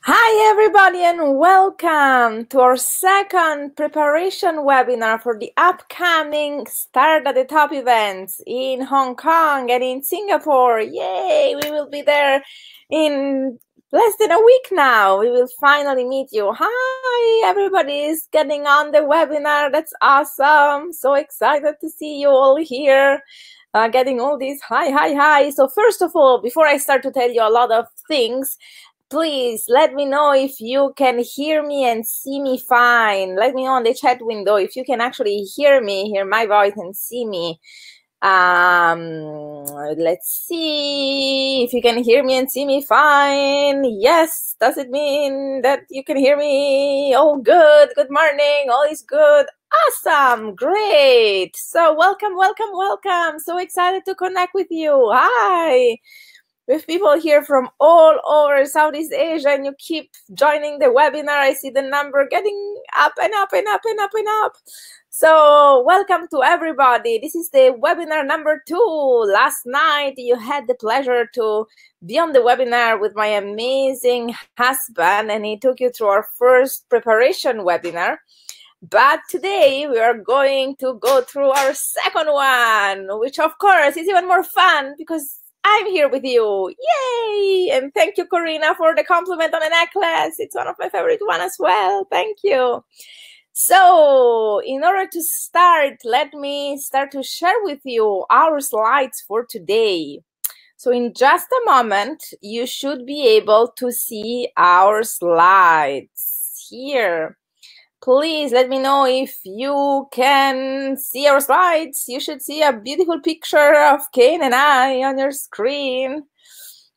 Hi everybody and welcome to our second preparation webinar for the upcoming Start at the Top events in Hong Kong and in Singapore. Yay! We will be there in less than a week now. We will finally meet you. Hi, everybody is getting on the webinar. That's awesome. So excited to see you all here. Getting all these hi. So first of all, before I start to tell you a lot of things, please let me know if you can hear me and see me fine. Let me know on the chat window if you can actually hear my voice and see me. Let's see if you can hear me and see me fine. Yes, does it mean that you can hear me? Oh, good. Good morning. All is good. Awesome. Great. So welcome. So excited to connect with you. Hi. With people here from all over Southeast Asia, and you keep joining the webinar. I see the number getting up and up. So welcome to everybody. This is the webinar number 2. Last night you had the pleasure to be on the webinar with my amazing husband, and he took you through our first preparation webinar. But today we are going to go through our second one, which of course is even more fun because I'm here with you. Yay! And thank you, Corina, for the compliment on the necklace. It's one of my favorite ones as well. Thank you. So in order to start, let me start to share with you our slides for today. So in just a moment, you should be able to see our slides here. Please let me know if you can see our slides. You should see a beautiful picture of Kane and I on your screen.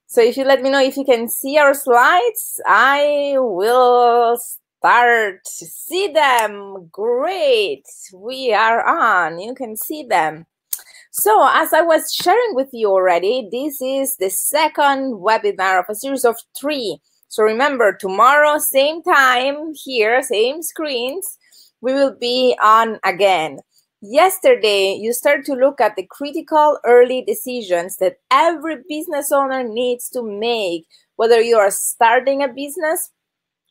So if you let me know if you can see our slides, I will start. See them. Great. We are on. You can see them. So as I was sharing with you already, this is the second webinar of a series of 3. So remember, tomorrow, same time here, same screens, we will be on again. Yesterday, you start to look at the critical early decisions that every business owner needs to make, whether you are starting a business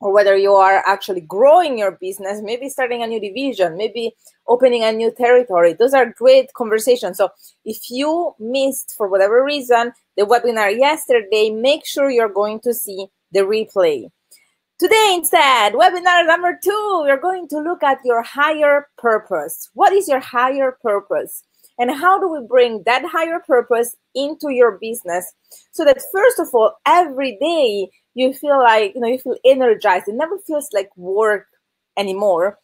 or whether you are actually growing your business, maybe starting a new division, maybe opening a new territory. Those are great conversations. So if you missed, for whatever reason, the webinar yesterday, make sure you're going to see the replay. Today, instead, webinar number 2, we're going to look at your higher purpose. What is your higher purpose? And how do we bring that higher purpose into your business so that, first of all, every day you feel like, you feel energized. It never feels like work anymore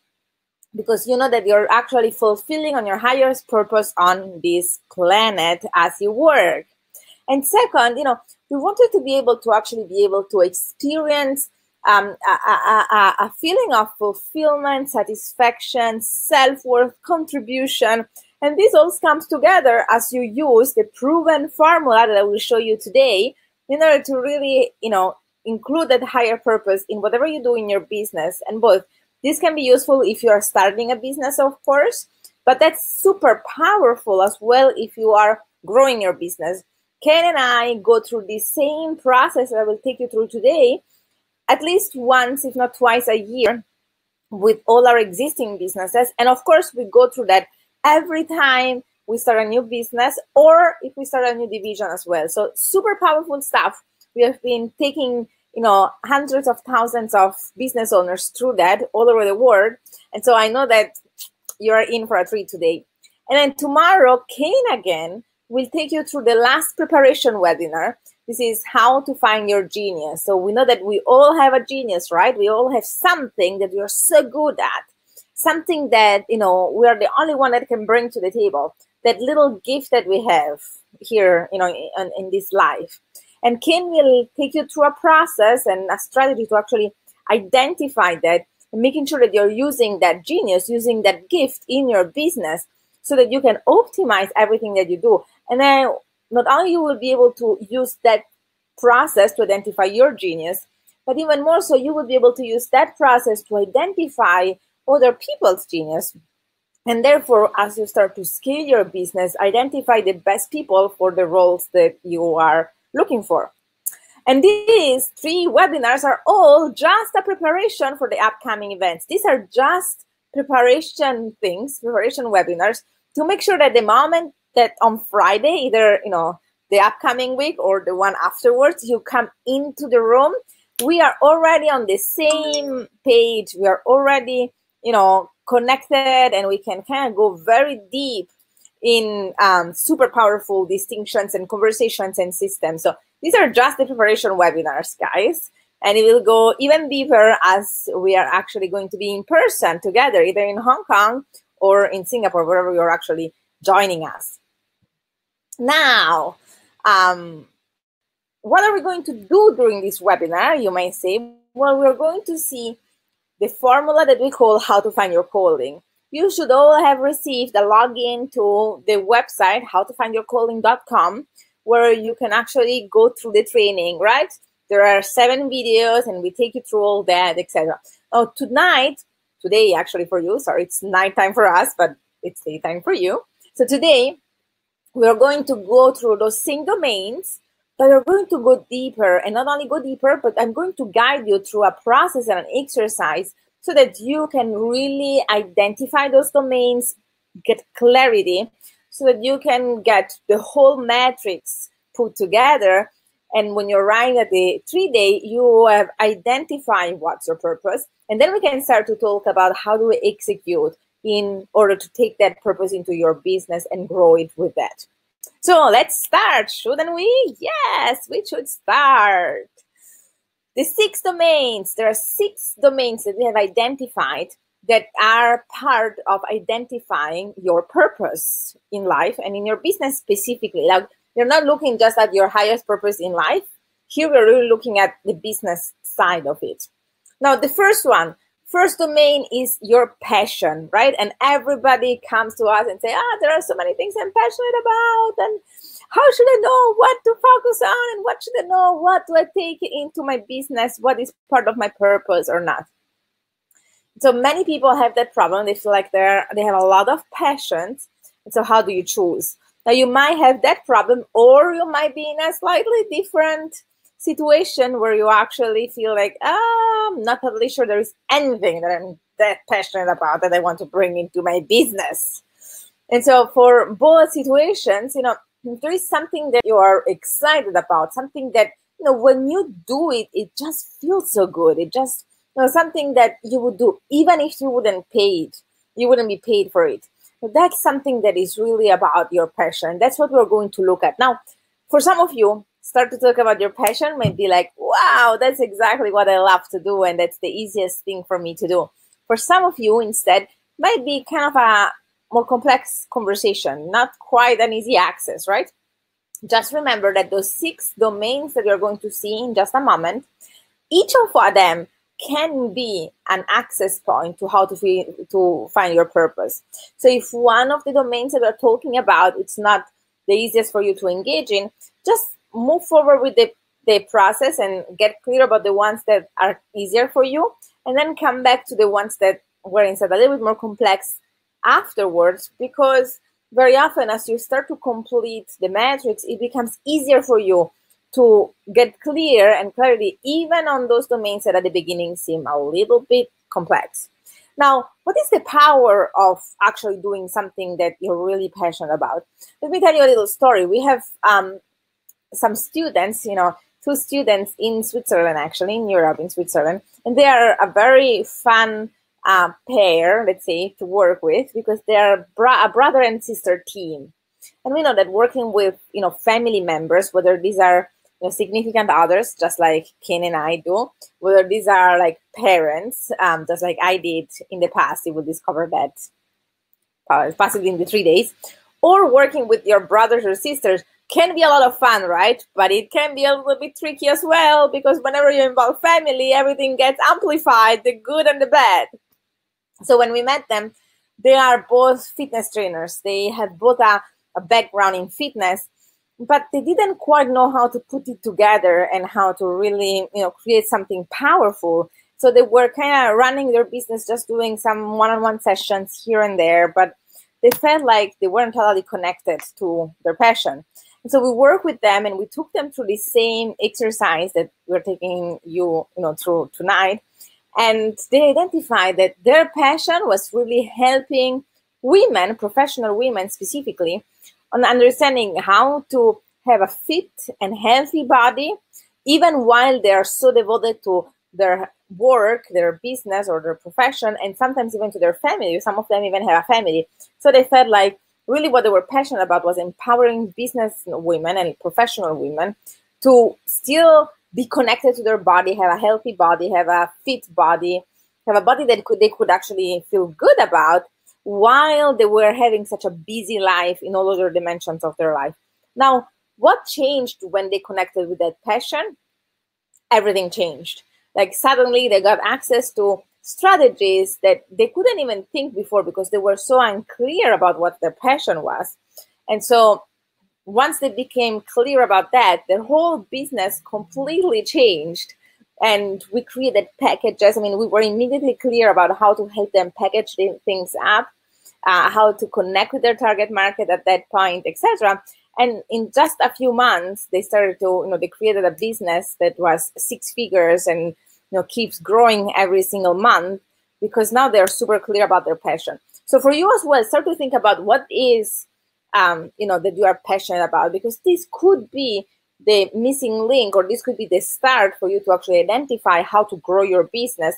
because you know that you're actually fulfilling on your highest purpose on this planet as you work. And second, we wanted to be able to experience a feeling of fulfillment, satisfaction, self-worth, contribution. And this all comes together as you use the proven formula that I will show you today in order to really, include that higher purpose in whatever you do in your business. And both, this can be useful if you are starting a business, of course, but that's super powerful as well if you are growing your business. Ken and I go through the same process that I will take you through today, at least once, if not twice a year, with all our existing businesses. And of course, we go through that every time we start a new business or if we start a new division as well. So super powerful stuff. We have been taking, hundreds of thousands of business owners through that all over the world. And so I know that you're in for a treat today. And then tomorrow, Kane again will take you through the last preparation webinar. This is how to find your genius. So we know that we all have a genius, right? We all have something that we are so good at, something that, we are the only one that can bring to the table, that little gift that we have here, in this life. And Ken will take you through a process and a strategy to actually identify that and making sure that you're using that genius, using that gift in your business so that you can optimize everything that you do. And then not only you will be able to use that process to identify your genius, but even more so, you will be able to use that process to identify other people's genius. And therefore, as you start to scale your business, identify the best people for the roles that you are looking for. And these 3 webinars are all just a preparation for the upcoming events. These are just preparation webinars to make sure that the moment that on Friday, either the upcoming week or the one afterwards, you come into the room, we are already on the same page. We are already connected, and we can kind of go very deep in super powerful distinctions and conversations and systems. So these are just the preparation webinars, guys. And it will go even deeper as we are actually going to be in person together, either in Hong Kong or in Singapore, wherever you're actually joining us. Now, what are we going to do during this webinar? You may say, well, we're going to see the formula that we call How to Find Your Calling. You should all have received a login to the website, howtofindyourcalling.com, where you can actually go through the training, right? There are 7 videos, and we take you through all that, etc. Oh, today actually for you, sorry, it's nighttime for us, but it's daytime for you. So today, we are going to go through those same domains, but we're going to go deeper, and not only go deeper, but I'm going to guide you through a process and an exercise so that you can really identify those domains, get clarity, so that you can get the whole matrix put together. And when you're running at the 3-day, you have identified what's your purpose. And then we can start to talk about how do we execute in order to take that purpose into your business and grow it with that. So let's start, shouldn't we? Yes, we should start. The 6 domains, there are 6 domains that we have identified that are part of identifying your purpose in life and in your business specifically. Like, you're not looking just at your highest purpose in life. Here we're really looking at the business side of it. Now, the first domain is your passion, right? And everybody comes to us and say, there are so many things I'm passionate about, and how should I know what to focus on, and what should I know, what do I take into my business, what is part of my purpose or not? So many people have that problem. They feel like they have a lot of passions. And so how do you choose? Now, you might have that problem, or you might be in a slightly different situation where you actually feel like, I'm not totally sure there is anything that I'm that passionate about that I want to bring into my business. And so for both situations, there is something that you are excited about, something that, when you do it, it just feels so good. It just, something that you would do, even if you wouldn't be paid for it. But that's something that is really about your passion. That's what we're going to look at. Now, for some of you, start to talk about your passion, might be like, wow, that's exactly what I love to do, and that's the easiest thing for me to do. For some of you, instead, might be kind of a more complex conversation, not quite an easy access, right? Just remember that those 6 domains that you're going to see in just a moment, each of them can be an access point to how to find your purpose. So if one of the domains that we're talking about, it's not the easiest for you to engage in, just move forward with the process and get clear about the ones that are easier for you, and then come back to the ones that were instead a little bit more complex afterwards, because very often as you start to complete the matrix, it becomes easier for you to get clear and clarity, even on those domains that at the beginning seem a little bit complex. Now, what is the power of actually doing something that you're really passionate about? Let me tell you a little story. We have some students, 2 students in Switzerland, actually, in Europe, in Switzerland, and they are a very fun pair, let's say, to work with, because they are a brother and sister team. And we know that working with, family members, whether these are significant others, just like Kane and I do, whether these are like parents, just like I did in the past, you will discover that possibly in the 3 days, or working with your brothers or sisters can be a lot of fun, right? But it can be a little bit tricky as well, because whenever you involve family, everything gets amplified, the good and the bad. So when we met them, they are both fitness trainers. They have both a background in fitness, but they didn't quite know how to put it together and how to really, create something powerful. So they were kind of running their business, just doing some one-on-one sessions here and there, but they felt like they weren't totally connected to their passion. So we work with them and we took them through the same exercise that we're taking through tonight. And they identified that their passion was really helping women, professional women specifically, on understanding how to have a fit and healthy body, even while they are so devoted to their work, their business, or their profession, and sometimes even to their family. Some of them even have a family. So they felt like really what they were passionate about was empowering business women and professional women to still be connected to their body, have a healthy body, have a fit body, have a body that they could actually feel good about while they were having such a busy life in all other dimensions of their life. Now, what changed when they connected with that passion? Everything changed. Like suddenly they got access to strategies that they couldn't even think before because they were so unclear about what their passion was. And so once they became clear about that, their whole business completely changed. And we created packages. I mean, we were immediately clear about how to help them package things up, how to connect with their target market at that point, etc. And in just a few months, they started to, they created a business that was 6 figures and, keeps growing every single month because now they're super clear about their passion. So for you as well, start to think about what is, that you are passionate about, because this could be the missing link, or this could be the start for you to actually identify how to grow your business.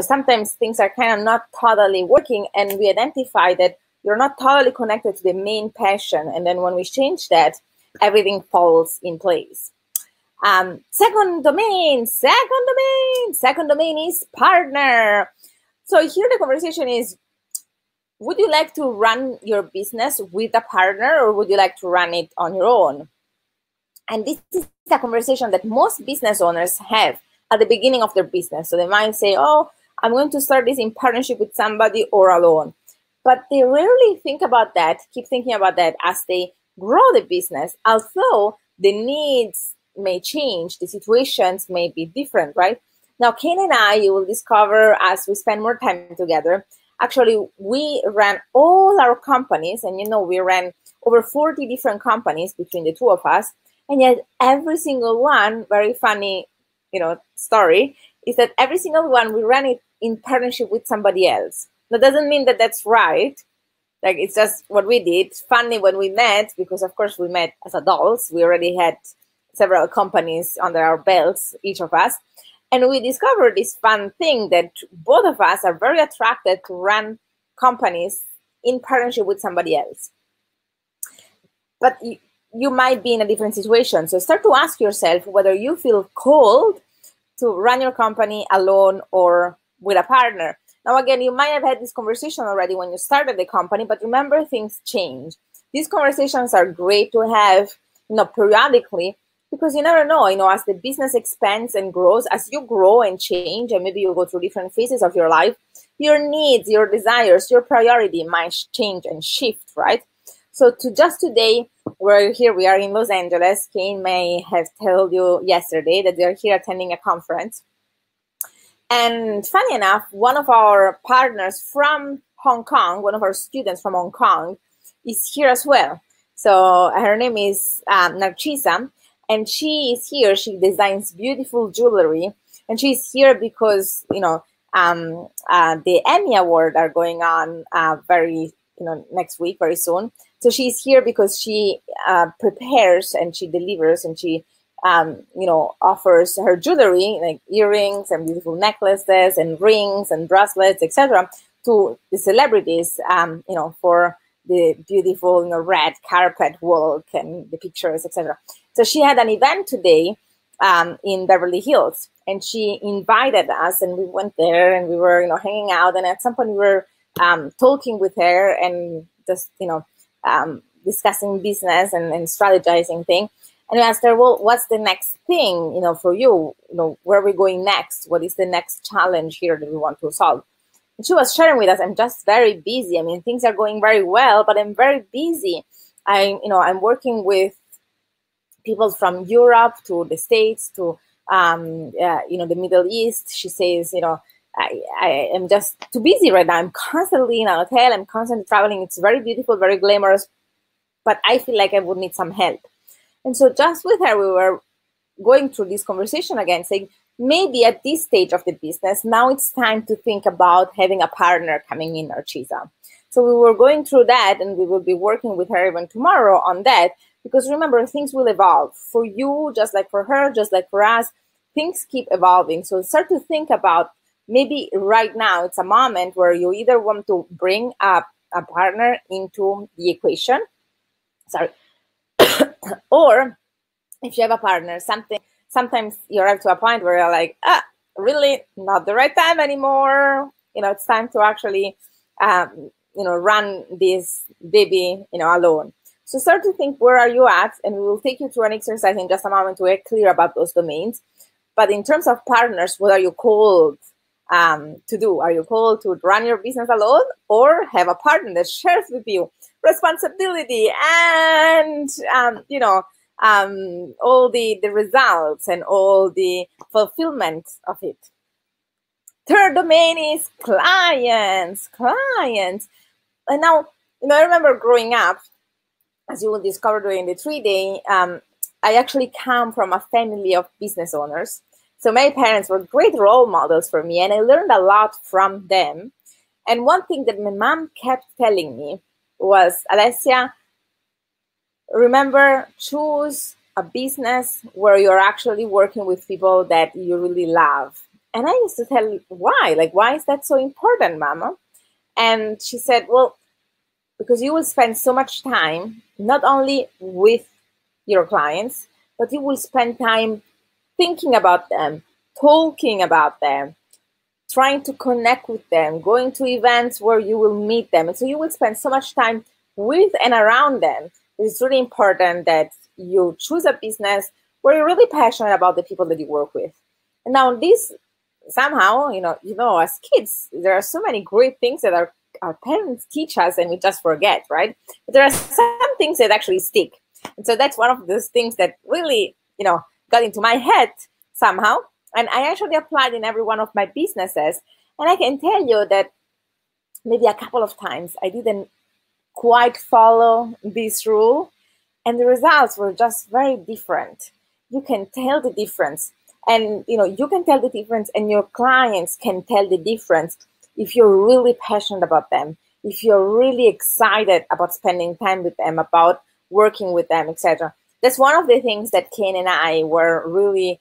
Sometimes things are kind of not totally working, and we identify that you're not totally connected to the main passion. And then when we change that, everything falls in place. Second domain is partner. So here the conversation is, would you like to run your business with a partner, or would you like to run it on your own? And this is a conversation that most business owners have at the beginning of their business. So they might say, oh, I'm going to start this in partnership with somebody or alone. But they rarely think about that, keep thinking about that as they grow the business, although the needs may change, the situations may be different, right? Now, Kane and I, you will discover as we spend more time together, actually, we ran all our companies, and we ran over 40 different companies between the two of us, and yet every single one, very funny, story, is that every single one we ran it in partnership with somebody else. That doesn't mean that that's right. Like, it's just what we did. It's funny when we met, because of course we met as adults. We already had several companies under our belts, each of us. And we discovered this fun thing that both of us are very attracted to run companies in partnership with somebody else. But you might be in a different situation. So start to ask yourself whether you feel called to run your company alone or with a partner. Now, again, you might have had this conversation already when you started the company, but remember, things change. These conversations are great to have, periodically, because you never know, as the business expands and grows, as you grow and change, and maybe you go through different phases of your life, your needs, your desires, your priority might change and shift, right? So just today, we are in Los Angeles. Kane may have told you yesterday that we are here attending a conference. And funny enough, one of our partners from Hong Kong, one of our students from Hong Kong, is here as well. So her name is Narcisa, and she is here. She designs beautiful jewelry, and she's here because the Emmy Award are going on next week, very soon. So she's here because she prepares and she delivers and she offers her jewelry, like earrings and beautiful necklaces and rings and bracelets, etc., to the celebrities, for the beautiful, red carpet walk and the pictures, etc. So she had an event today in Beverly Hills, and she invited us, and we went there, and we were, hanging out, and at some point we were talking with her and just, discussing business and strategizing things. And we asked her, well, what's the next thing, for you? Where are we going next? What is the next challenge here that we want to solve? And she was sharing with us, I'm just very busy. I mean, things are going very well, but I'm very busy. I'm working with people from Europe to the States to, the Middle East. She says, I am just too busy right now. I'm constantly in a hotel. I'm constantly traveling. It's very beautiful, very glamorous, but I feel like I would need some help. And so just with her, we were going through this conversation again, saying, maybe at this stage of the business, now it's time to think about having a partner coming in, Archisa. So we were going through that, and we will be working with her even tomorrow on that, because remember, things will evolve for you, just like for her, just like for us. Things keep evolving. So start to think about, maybe right now it's a moment where you either want to bring up a partner into the equation, sorry, or if you have a partner, sometimes you're up to a point where you're like, really not the right time anymore. It's time to actually, run this baby, alone. So start to think, where are you at? And we will take you through an exercise in just a moment to get clear about those domains. But in terms of partners, what are you called to do? Are you called to run your business alone, or have a partner that shares with you responsibility and, all the results and all the fulfillment of it? Third domain is clients. And now, I remember growing up, as you will discover during the 3-day, I actually come from a family of business owners. So my parents were great role models for me, and I learned a lot from them. And one thing that my mom kept telling me was, Alessia, remember, choose a business where you're actually working with people that you really love. And I used to tell, why? Like, why is that so important, Mama? And she said, well, because you will spend so much time, not only with your clients, but you will spend time thinking about them, talking about them, trying to connect with them, going to events where you will meet them. And so you will spend so much time with and around them. It's really important that you choose a business where you're really passionate about the people that you work with. And now this, somehow, as kids, there are so many great things that our parents teach us and we just forget, right? But there are some things that actually stick. And so that's one of those things that really, got into my head somehow. And I actually applied in every one of my businesses. And I can tell you that maybe a couple of times I didn't quite follow this rule, and the results were just very different. You can tell the difference. And, you can tell the difference, and your clients can tell the difference if you're really passionate about them, if you're really excited about spending time with them, about working with them, etc. That's one of the things that Kane and I were really,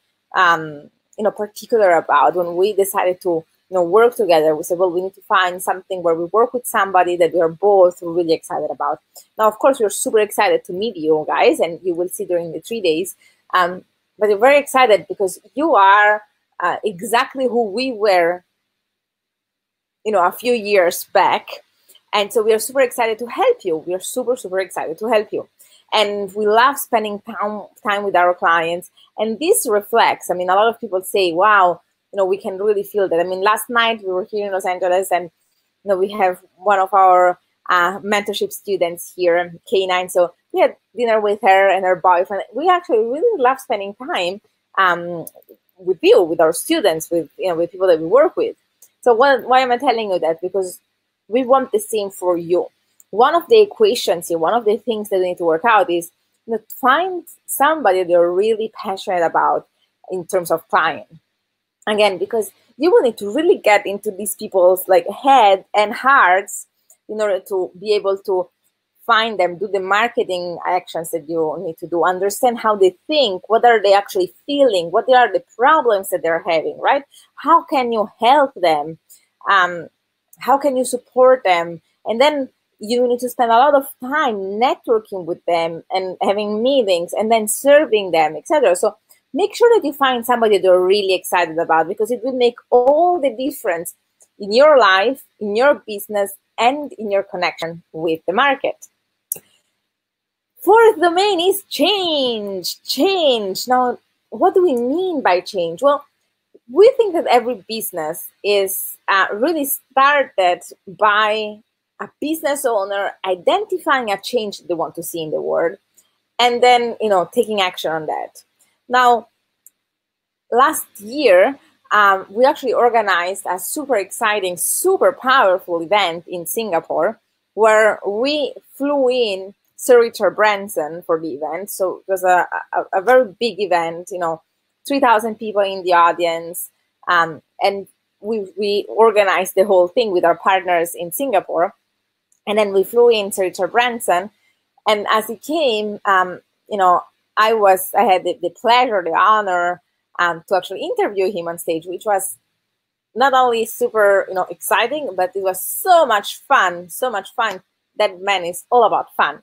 particular about when we decided to, work together. We said, well, we need to find something where we work with somebody that we are both really excited about. Now, of course, we're super excited to meet you guys, and you will see during the 3 days. But we're very excited because you are exactly who we were, a few years back. And so we are super excited to help you. We are super, super excited to help you. And we love spending time with our clients. And this reflects, a lot of people say, wow, we can really feel that. Last night we were here in Los Angeles, and, we have one of our mentorship students here, Kane. So we had dinner with her and her boyfriend. We actually really love spending time with you, with our students, with people that we work with. So why am I telling you that? Because we want the same for you. One of the equations here, one of the things that we need to work out is find somebody that you're really passionate about in terms of client. Again, because you will need to really get into these people's head and hearts in order to be able to find them, do the marketing actions that you need to do, understand how they think, what are they actually feeling, what are the problems that they're having, right? How can you help them? How can you support them? And then you need to spend a lot of time networking with them and having meetings and then serving them, etc. So make sure that you find somebody that you're really excited about, because it will make all the difference in your life, in your business, and in your connection with the market. Fourth domain is change. Change. Now, what do we mean by change? Well, we think that every business is really started by a business owner identifying a change they want to see in the world, and then taking action on that. Now, last year we actually organized a super exciting, super powerful event in Singapore, where we flew in Sir Richard Branson for the event. So it was a very big event, 3,000 people in the audience. And we organized the whole thing with our partners in Singapore. And then we flew in Sir Richard Branson. And as he came, I had the pleasure, the honor to actually interview him on stage, which was not only super, exciting, but it was so much fun. That man is all about fun.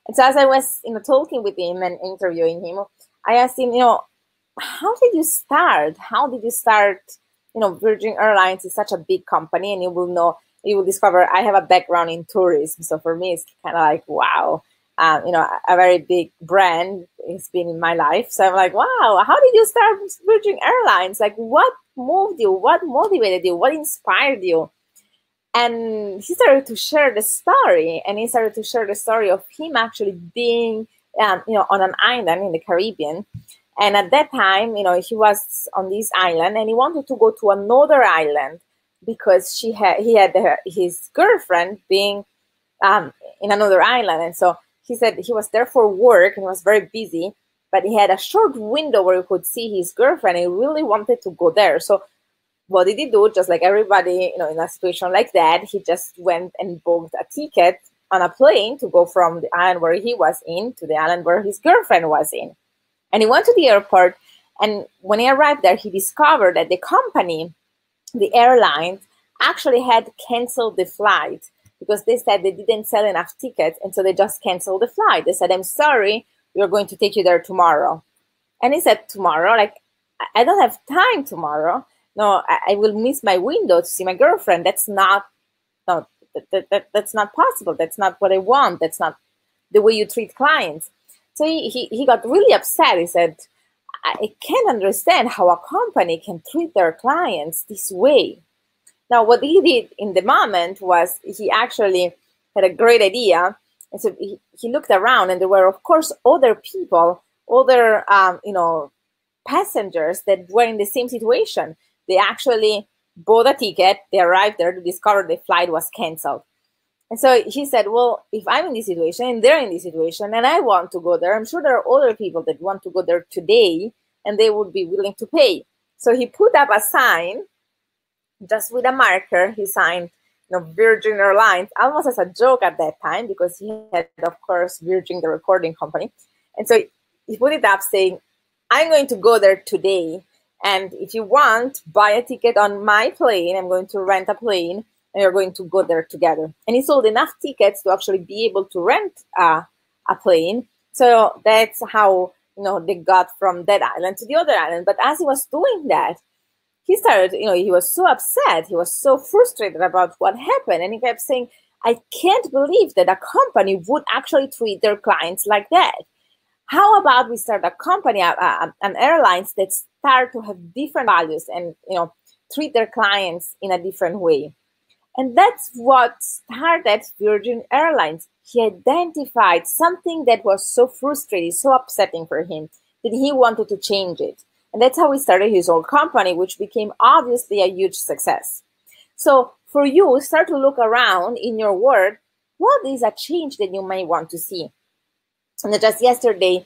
And so as I was, talking with him and interviewing him, I asked him, how did you start? How did you start? Virgin Airlines is such a big company, and you will discover I have a background in tourism. So for me, it's kind of like, wow, a very big brand has been in my life. So I'm like, wow, how did you start Virgin Airlines? Like, what moved you? What motivated you? What inspired you? And he started to share the story, and he started to share the story of him actually being, on an island in the Caribbean. And at that time, he was on this island, and he wanted to go to another island because he had his girlfriend being in another island. And so he said he was there for work and was very busy, but he had a short window where he could see his girlfriend. And he really wanted to go there. So what did he do? Just like everybody, in a situation like that, he just went and booked a ticket on a plane to go from the island where he was in to the island where his girlfriend was in. And he went to the airport, and when he arrived there, he discovered that the company, the airline, actually had canceled the flight because they said they didn't sell enough tickets, and so they just canceled the flight. They said, I'm sorry, we're going to take you there tomorrow. And he said, tomorrow? Like, I don't have time tomorrow. No, I will miss my window to see my girlfriend. That's not possible. That's not what I want. That's not the way you treat clients. So he got really upset. He said, I can't understand how a company can treat their clients this way. Now, what he did in the moment was he actually had a great idea. And so he looked around, and there were, of course, other people, other, passengers that were in the same situation. They actually bought a ticket. They arrived there to discover the flight was canceled. And so he said, well, if I'm in this situation and they're in this situation and I want to go there, I'm sure there are other people that want to go there today and they would be willing to pay. So he put up a sign just with a marker. He signed, Virgin Airlines, almost as a joke at that time, because he had, of course, Virgin, the recording company. And so he put it up saying, I'm going to go there today. And if you want, buy a ticket on my plane. I'm going to rent a plane. And you're going to go there together. And he sold enough tickets to actually be able to rent a plane. So that's how, they got from that island to the other island. But as he was doing that, he started, he was so upset. He was so frustrated about what happened. And he kept saying, I can't believe that a company would actually treat their clients like that. How about we start a company, an airlines that start to have different values and, treat their clients in a different way. And that's what started Virgin Airlines. He identified something that was so frustrating, so upsetting for him, that he wanted to change it. And that's how he started his own company, which became obviously a huge success. So for you, start to look around in your world. What is a change that you may want to see? And just yesterday,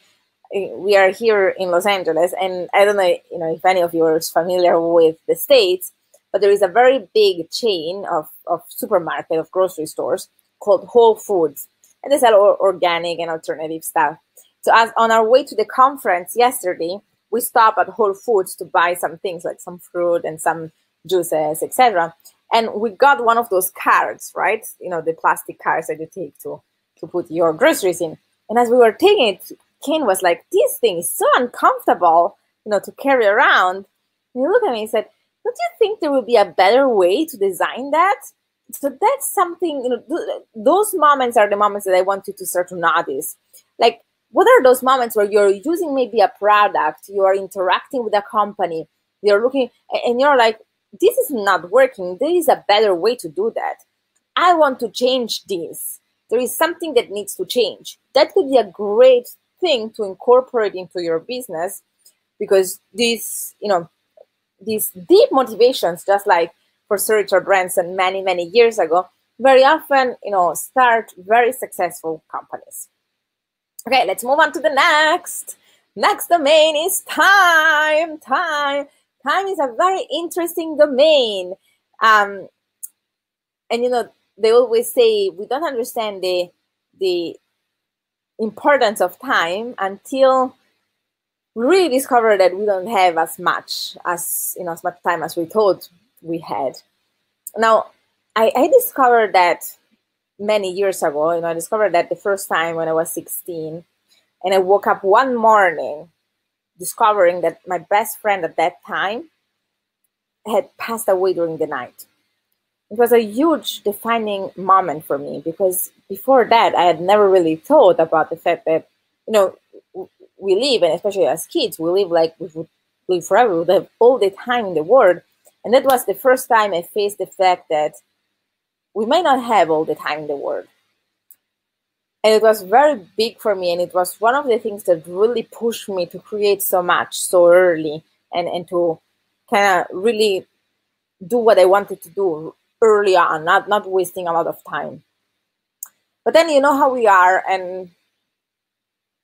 we are here in Los Angeles, and I don't know, if any of you are familiar with the States, but there is a very big chain of supermarket, of grocery stores called Whole Foods. And they sell organic and alternative stuff. So as on our way to the conference yesterday, we stopped at Whole Foods to buy some things like some fruit and some juices, etc. And we got one of those carts, right? The plastic carts that you take to put your groceries in. And as we were taking it, Kane was like, this thing is so uncomfortable, to carry around. And he looked at me and said, don't you think there would be a better way to design that? So that's something, those moments are the moments that I want you to start to notice. Like, what are those moments where you're using maybe a product, you are interacting with a company, you're looking, and you're like, this is not working. There is a better way to do that. I want to change this. There is something that needs to change. That could be a great thing to incorporate into your business, because these deep motivations, just like for Sir Richard Branson many, many years ago, very often, start very successful companies. Okay, let's move on to the next. Next domain is time. Time is a very interesting domain. And they always say we don't understand the importance of time until we really discover that we don't have as much time as we thought we had. Now, I discovered that many years ago. I discovered that the first time when I was 16, and I woke up one morning discovering that my best friend at that time had passed away during the night. It was a huge defining moment for me, because before that I had never really thought about the fact that we live, and especially as kids, we live like we would live forever. We would have all the time in the world. And that was the first time I faced the fact that we may not have all the time in the world. And it was very big for me. And it was one of the things that really pushed me to create so much so early, and to kind of really do what I wanted to do early on, not wasting a lot of time. But then you know how we are, and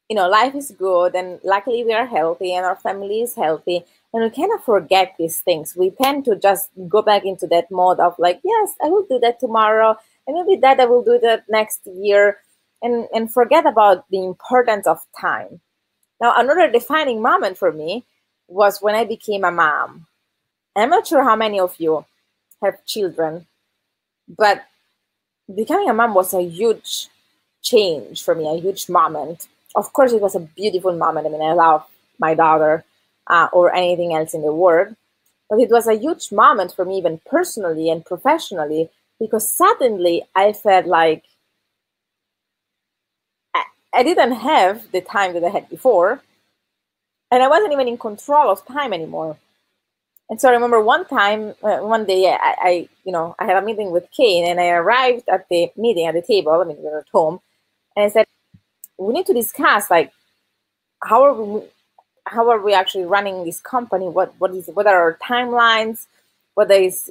life is good, and luckily we are healthy and our family is healthy, and we kind of forget these things. We tend to just go back into that mode of like, yes, I will do that tomorrow, and maybe that I will do that next year, and forget about the importance of time. Now, another defining moment for me was when I became a mom. I'm not sure how many of you have children, but becoming a mom was a huge change for me, a huge moment. Of course, it was a beautiful moment. I mean, I love my daughter or anything else in the world. But it was a huge moment for me, even personally and professionally, because suddenly I felt like I didn't have the time that I had before. And I wasn't even in control of time anymore. And so I remember one day, I had a meeting with Kane, and I arrived at the meeting at the table. I mean, we were at home, and I said, we need to discuss like how are we actually running this company? What are our timelines? What is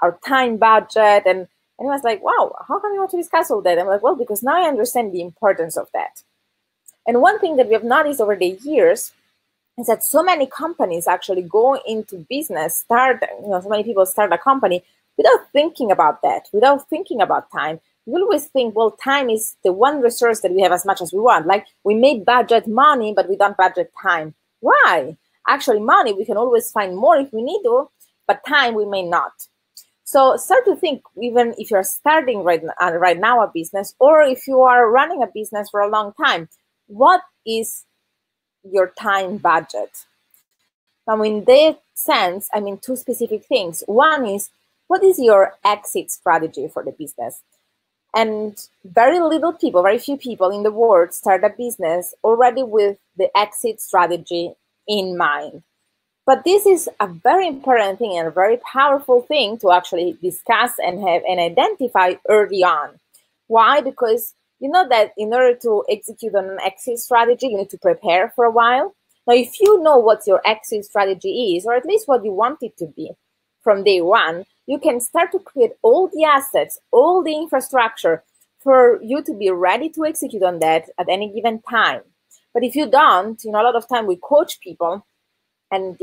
our time budget? And he was like, wow, how come you want to discuss all that? I'm like, well, because now I understand the importance of that. And one thing that we have noticed over the years is that so many companies actually go into business, so many people start a company without thinking about that, without thinking about time. We always think, well, time is the one resource that we have as much as we want. Like, we may budget money, but we don't budget time. Why? Actually, money, we can always find more if we need to, but time we may not. So start to think, even if you're starting right now a business, or if you are running a business for a long time, what is your time budget? Now, in that sense, I mean two specific things. One is, what is your exit strategy for the business? And very few people in the world start a business already with the exit strategy in mind. But this is a very important thing and a very powerful thing to actually discuss and have and identify early on. Why? Because you know that in order to execute on an exit strategy, you need to prepare for a while. Now, if you know what your exit strategy is, or at least what you want it to be from day one, you can start to create all the assets, all the infrastructure for you to be ready to execute on that at any given time. But if you don't, a lot of time we coach people, and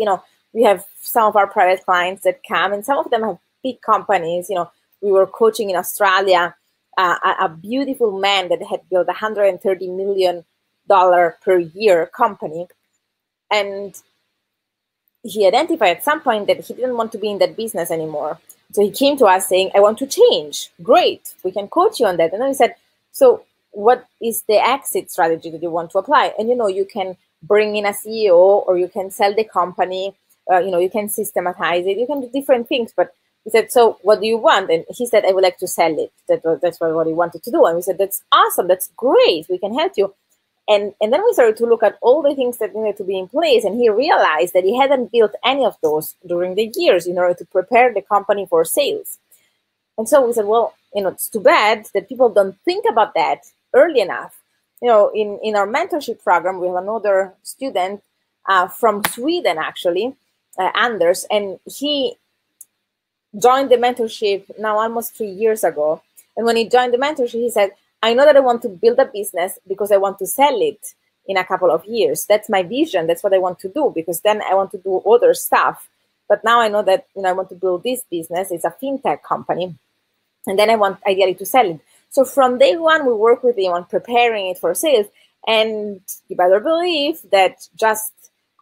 we have some of our private clients that come, and some of them have big companies. We were coaching in Australia a beautiful man that had built $130 million per year company, and he identified at some point that he didn't want to be in that business anymore. So he came to us saying, I want to change. Great, we can coach you on that. And then we said, so what is the exit strategy that you want to apply? And you can bring in a CEO, or you can sell the company, you can systematize it, you can do different things. But we said, so what do you want? And he said, I would like to sell it. That's what he wanted to do. And we said, that's awesome, that's great, we can help you. And then we started to look at all the things that needed to be in place, and he realized that he hadn't built any of those during the years in order to prepare the company for sales. And so we said, well, it's too bad that people don't think about that early enough. In our mentorship program, we have another student from Sweden, actually, Anders, and he joined the mentorship now almost 3 years ago. And when he joined the mentorship, he said, I know that I want to build a business because I want to sell it in a couple of years. That's my vision. That's what I want to do, because then I want to do other stuff. But now I know that, I want to build this business. It's a fintech company. And then I want ideally to sell it. So from day one, we work with him on preparing it for sales. And you better believe that just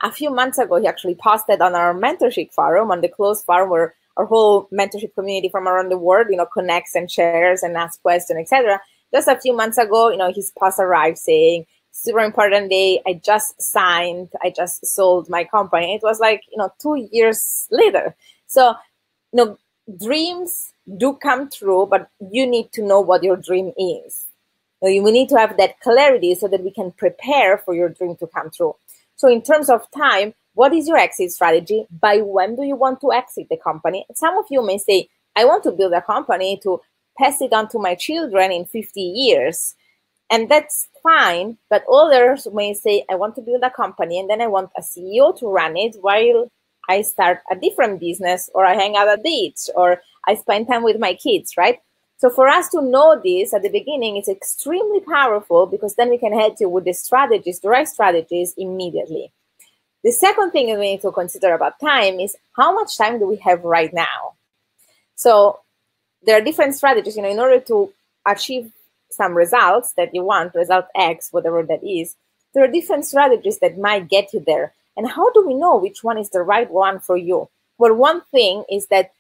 a few months ago, he actually posted on our mentorship forum, on the closed forum where our whole mentorship community from around the world, connects and shares and asks questions, etc. Just a few months ago, his post arrived saying, super important day, I just signed, I just sold my company. It was like, 2 years later. So, dreams do come true, but you need to know what your dream is. We need to have that clarity so that we can prepare for your dream to come true. So in terms of time, what is your exit strategy? By when do you want to exit the company? Some of you may say, I want to build a company to pass it on to my children in 50 years. And that's fine. But others may say, I want to build a company and then I want a CEO to run it while I start a different business, or I hang out at the beach, or I spend time with my kids, right? So for us to know this at the beginning is extremely powerful, because then we can help you with the strategies, the right strategies immediately. The second thing that we need to consider about time is how much time do we have right now? So there are different strategies, in order to achieve some results that you want, result X, whatever that is, there are different strategies that might get you there. And how do we know which one is the right one for you? Well, one thing is that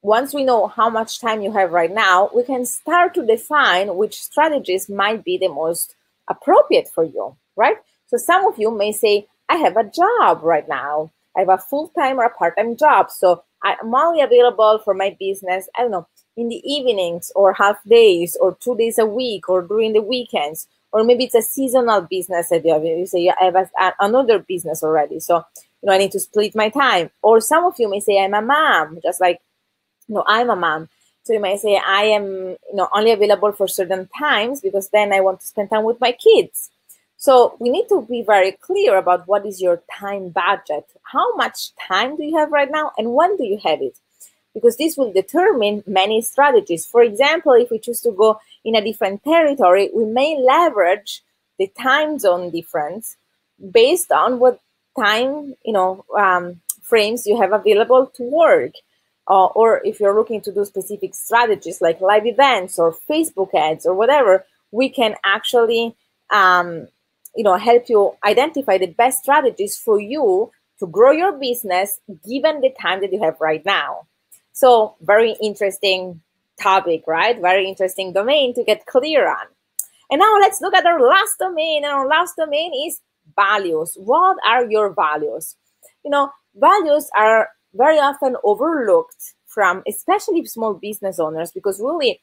once we know how much time you have right now, we can start to define which strategies might be the most appropriate for you, right? So some of you may say, I have a job right now. I have a full-time or a part-time job. So I'm only available for my business, I don't know, in the evenings or half days or 2 days a week or during the weekends. Or maybe it's a seasonal business that you have. You say, I have another business already. So, I need to split my time. Or some of you may say, I'm a mom, just like, I'm a mom. So you may say, I am, only available for certain times because then I want to spend time with my kids. So we need to be very clear about what is your time budget. How much time do you have right now and when do you have it? Because this will determine many strategies. For example, if we choose to go in a different territory, we may leverage the time zone difference based on what time, frames you have available to work. Or if you're looking to do specific strategies like live events or Facebook ads or whatever, we can actually, help you identify the best strategies for you to grow your business given the time that you have right now. So very interesting topic, right? Very interesting domain to get clear on. And now let's look at our last domain. And our last domain is values. What are your values? Values are very often overlooked from especially small business owners, because really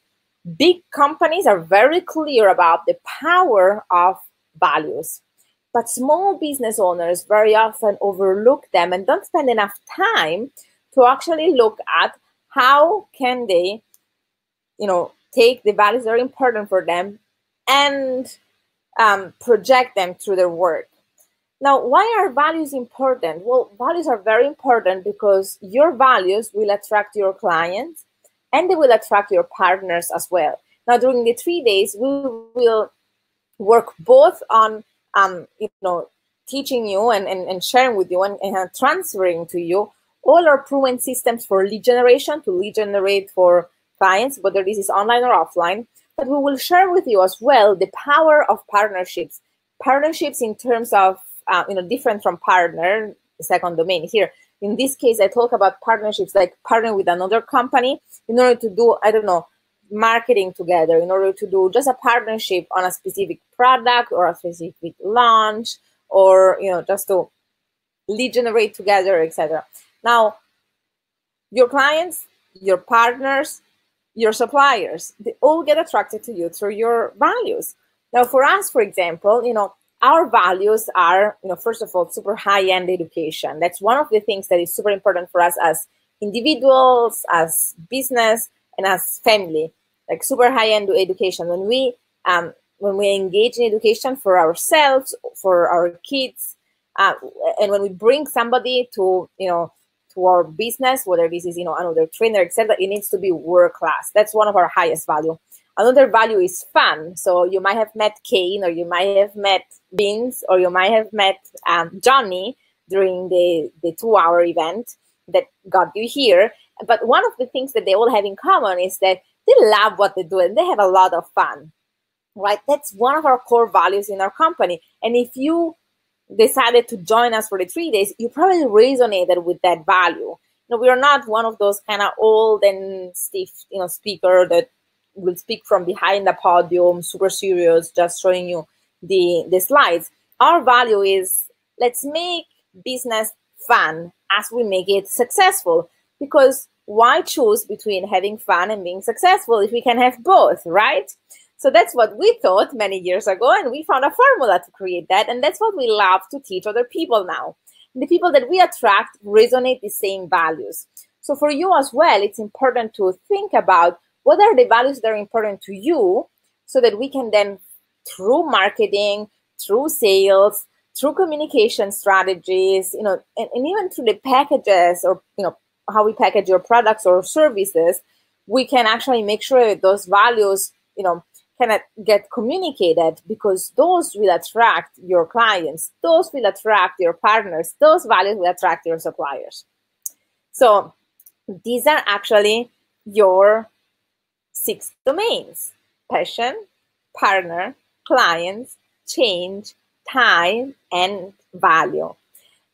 big companies are very clear about the power of values. But small business owners very often overlook them and don't spend enough time to actually look at how can they, take the values that are important for them and project them through their work. Now, why are values important? Well, values are very important because your values will attract your clients and they will attract your partners as well. Now, during the 3 days, we will work both on, teaching you and sharing with you and transferring to you all our proven systems for lead generation, to lead generate for clients, whether this is online or offline. But we will share with you as well the power of partnerships. Partnerships in terms of, different from partner, the second domain here. In this case, I talk about partnerships like partnering with another company in order to do, marketing together, in order to do just a partnership on a specific product or a specific launch, or, just to lead generate together, etc. Now, your clients, your partners, your suppliers, they all get attracted to you through your values. Now, for us, for example, our values are, first of all, super high-end education. That's one of the things that is super important for us as individuals, as business, and as family. Like super high-end education. When we engage in education for ourselves, for our kids, and when we bring somebody to to our business, whether this is, another trainer, etc., it needs to be world class. That's one of our highest value. Another value is fun. So you might have met Kane, or you might have met Vince, or you might have met Johnny during the 2-hour event that got you here. But one of the things that they all have in common is that they love what they do and they have a lot of fun, right? That's one of our core values in our company. And if you decided to join us for the 3 days, you probably resonated with that value. We are not one of those kind of old and stiff, speaker that will speak from behind the podium, super serious, just showing you the slides. Our value is, let's make business fun as we make it successful. Because why choose between having fun and being successful if we can have both, right? So that's what we thought many years ago, and we found a formula to create that, and that's what we love to teach other people now. The people that we attract resonate the same values. So for you as well, it's important to think about what are the values that are important to you, so that we can then, through marketing, through sales, through communication strategies, and even through the packages, or how we package your products or services, we can actually make sure that those values, can get communicated, because those will attract your clients, those will attract your partners, those values will attract your suppliers. So these are actually your 6 domains: passion, partner, clients, change, time, and value.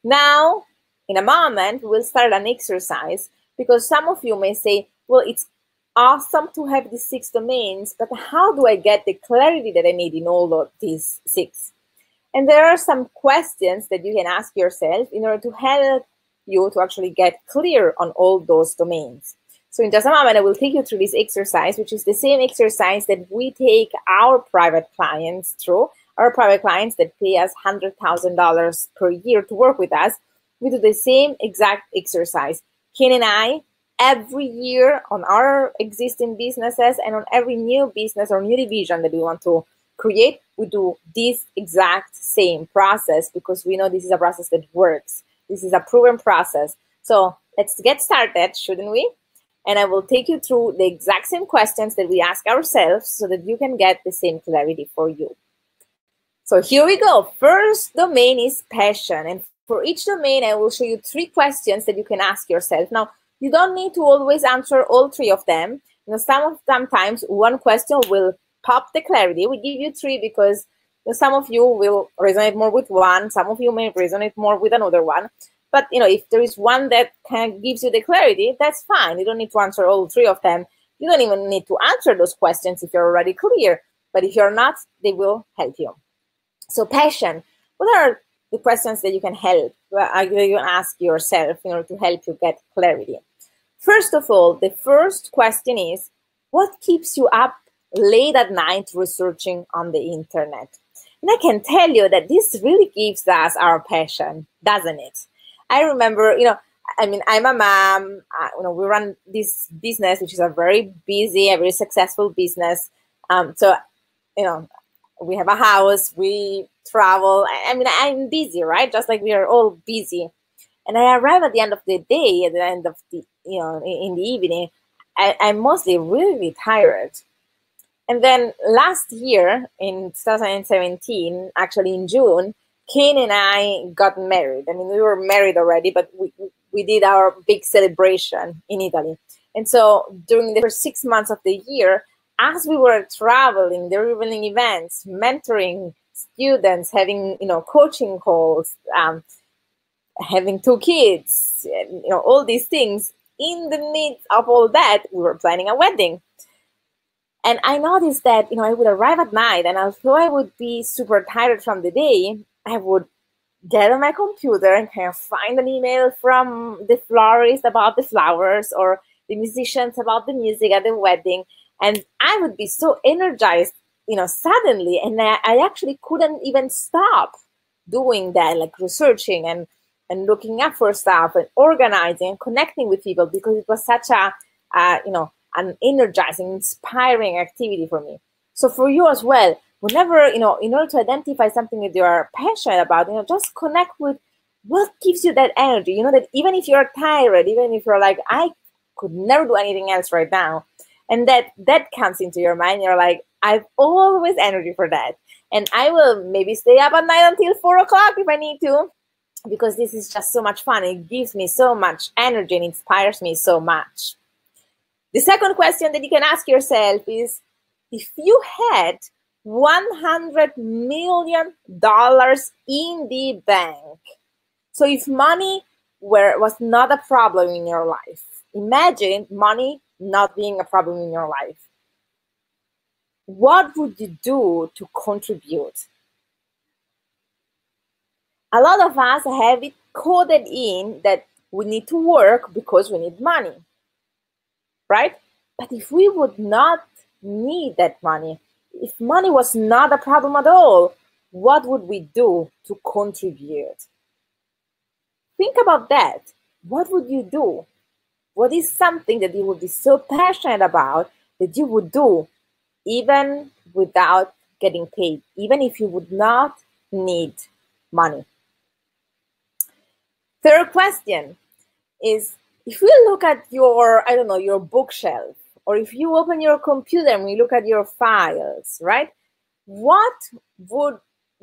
Now, in a moment, we'll start an exercise, because some of you may say, well, it's awesome to have these 6 domains, but how do I get the clarity that I need in all of these 6? And there are some questions that you can ask yourself in order to help you to actually get clear on all those domains. So in just a moment, I will take you through this exercise, which is the same exercise that we take our private clients through. Our private clients that pay us $100,000 per year to work with us, we do the same exact exercise. Kane and I, every year on our existing businesses and on every new business or new division that we want to create, we do this exact same process, because we know this is a process that works. This is a proven process. So let's get started, shouldn't we? And I will take you through the exact same questions that we ask ourselves, so that you can get the same clarity for you. So here we go. First domain is passion. And for each domain, I will show you 3 questions that you can ask yourself. Now, you don't need to always answer all 3 of them. Sometimes one question will pop the clarity. We give you 3 because some of you will resonate more with one. Some of you may resonate more with another one. But if there is one that kind of gives you the clarity, that's fine. You don't need to answer all 3 of them. You don't even need to answer those questions if you're already clear. But if you're not, they will help you. So passion, what are the questions that you can you can ask yourself in order to help you get clarity? First of all, the first question is, what keeps you up late at night researching on the internet? And I can tell you that this really gives us our passion, doesn't it? I remember, I'm a mom. We run this business, which is a very busy, a very successful business. We have a house, we travel. I'm busy, right? Just like we are all busy. And I arrive at the end of the day, at the end of the, in the evening, I'm mostly really tired. And then last year, in 2017, actually in June, Kane and I got married. We were married already, but we did our big celebration in Italy. And so during the first 6 months of the year, as we were traveling, delivering events, mentoring students, having, coaching calls, having 2 kids, all these things, in the midst of all that, we were planning a wedding. And I noticed that, I would arrive at night, and although I would be super tired from the day, I would get on my computer and kind of find an email from the florist about the flowers, or the musicians about the music at the wedding. And I would be so energized, suddenly. And I actually couldn't even stop doing that, like researching and looking up for stuff and organizing and connecting with people, because it was such an energizing, inspiring activity for me. So for you as well, whenever, in order to identify something that you are passionate about, just connect with what gives you that energy? You know, that even if you're tired, even if you're like, I could never do anything else right now, and that comes into your mind, you're like, I've always energy for that. And I will maybe stay up at night until 4 o'clock if I need to, because this is just so much fun. It gives me so much energy and inspires me so much. The second question that you can ask yourself is, if you had $100 million in the bank, so if money was not a problem in your life, imagine money not being a problem in your life. What would you do to contribute? A lot of us have it coded in that we need to work because we need money, right? But if we would not need that money, if money was not a problem at all, what would we do to contribute? Think about that. What would you do? What is something that you would be so passionate about that you would do even without getting paid, even if you would not need money? Third question is, if we look at your, I don't know, your bookshelf, or if you open your computer and you look at your files, right? What would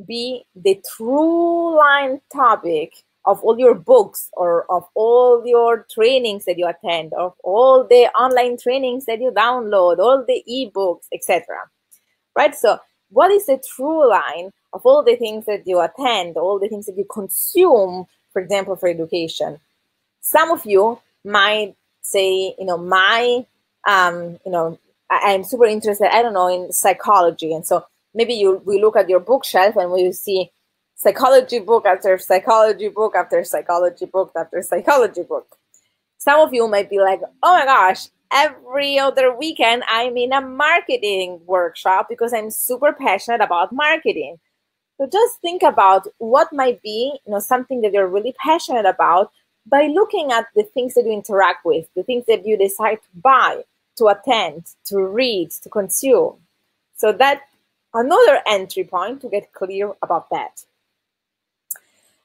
be the through line topic of all your books, or of all your trainings that you attend, of all the online trainings that you download, all the ebooks, etc.? Right? So what is the through line of all the things that you attend, all the things that you consume, for example, for education? Some of you might say, I'm super interested, I don't know, in psychology. And so maybe we look at your bookshelf and we see psychology book after psychology book after psychology book after psychology book. Some of you might be like, oh my gosh, every other weekend I'm in a marketing workshop because I'm super passionate about marketing. So just think about what might be, something that you're really passionate about by looking at the things that you interact with, the things that you decide to buy, to attend, to read, to consume. So that's another entry point to get clear about that.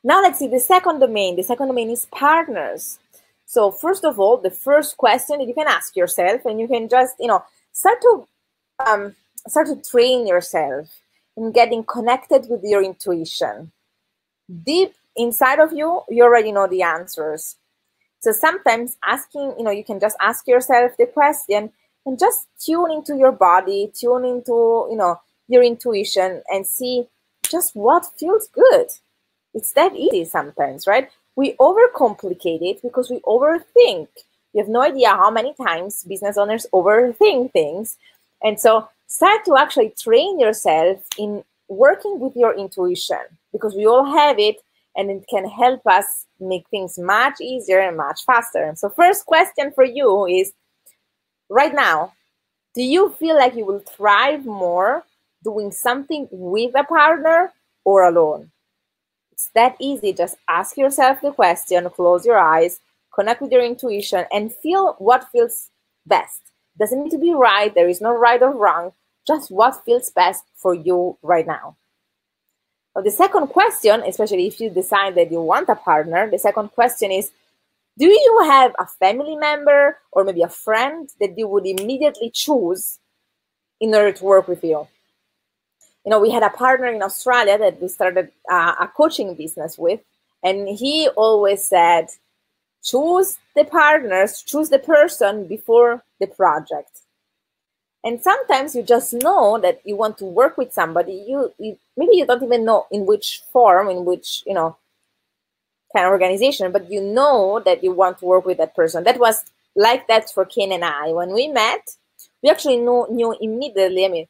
Now let's see the second domain. The second domain is partners. So first of all, the first question that you can ask yourself, and you can just, start to train yourself in getting connected with your intuition. Deep inside of you, you already know the answers. So sometimes asking, you can just ask yourself the question and just tune into your body, tune into, your intuition, and see just what feels good. It's that easy sometimes, right? We overcomplicate it because we overthink. You have no idea how many times business owners overthink things. And so start to actually train yourself in working with your intuition, because we all have it, and it can help us make things much easier and much faster. So first question for you is, right now, do you feel like you will thrive more doing something with a partner or alone? It's that easy. Just ask yourself the question, close your eyes, connect with your intuition, and feel what feels best. Doesn't need to be right. There is no right or wrong. Just what feels best for you right now. Now, the second question, especially if you decide that you want a partner, the second question is, do you have a family member or maybe a friend that you would immediately choose in order to work with you? We had a partner in Australia that we started a coaching business with, and he always said, choose the partners, choose the person before the project. And sometimes you just know that you want to work with somebody. Maybe you don't even know in which form, in which, kind of organization, but you know that you want to work with that person. That was like that for Kane and I. When we met, we actually knew immediately.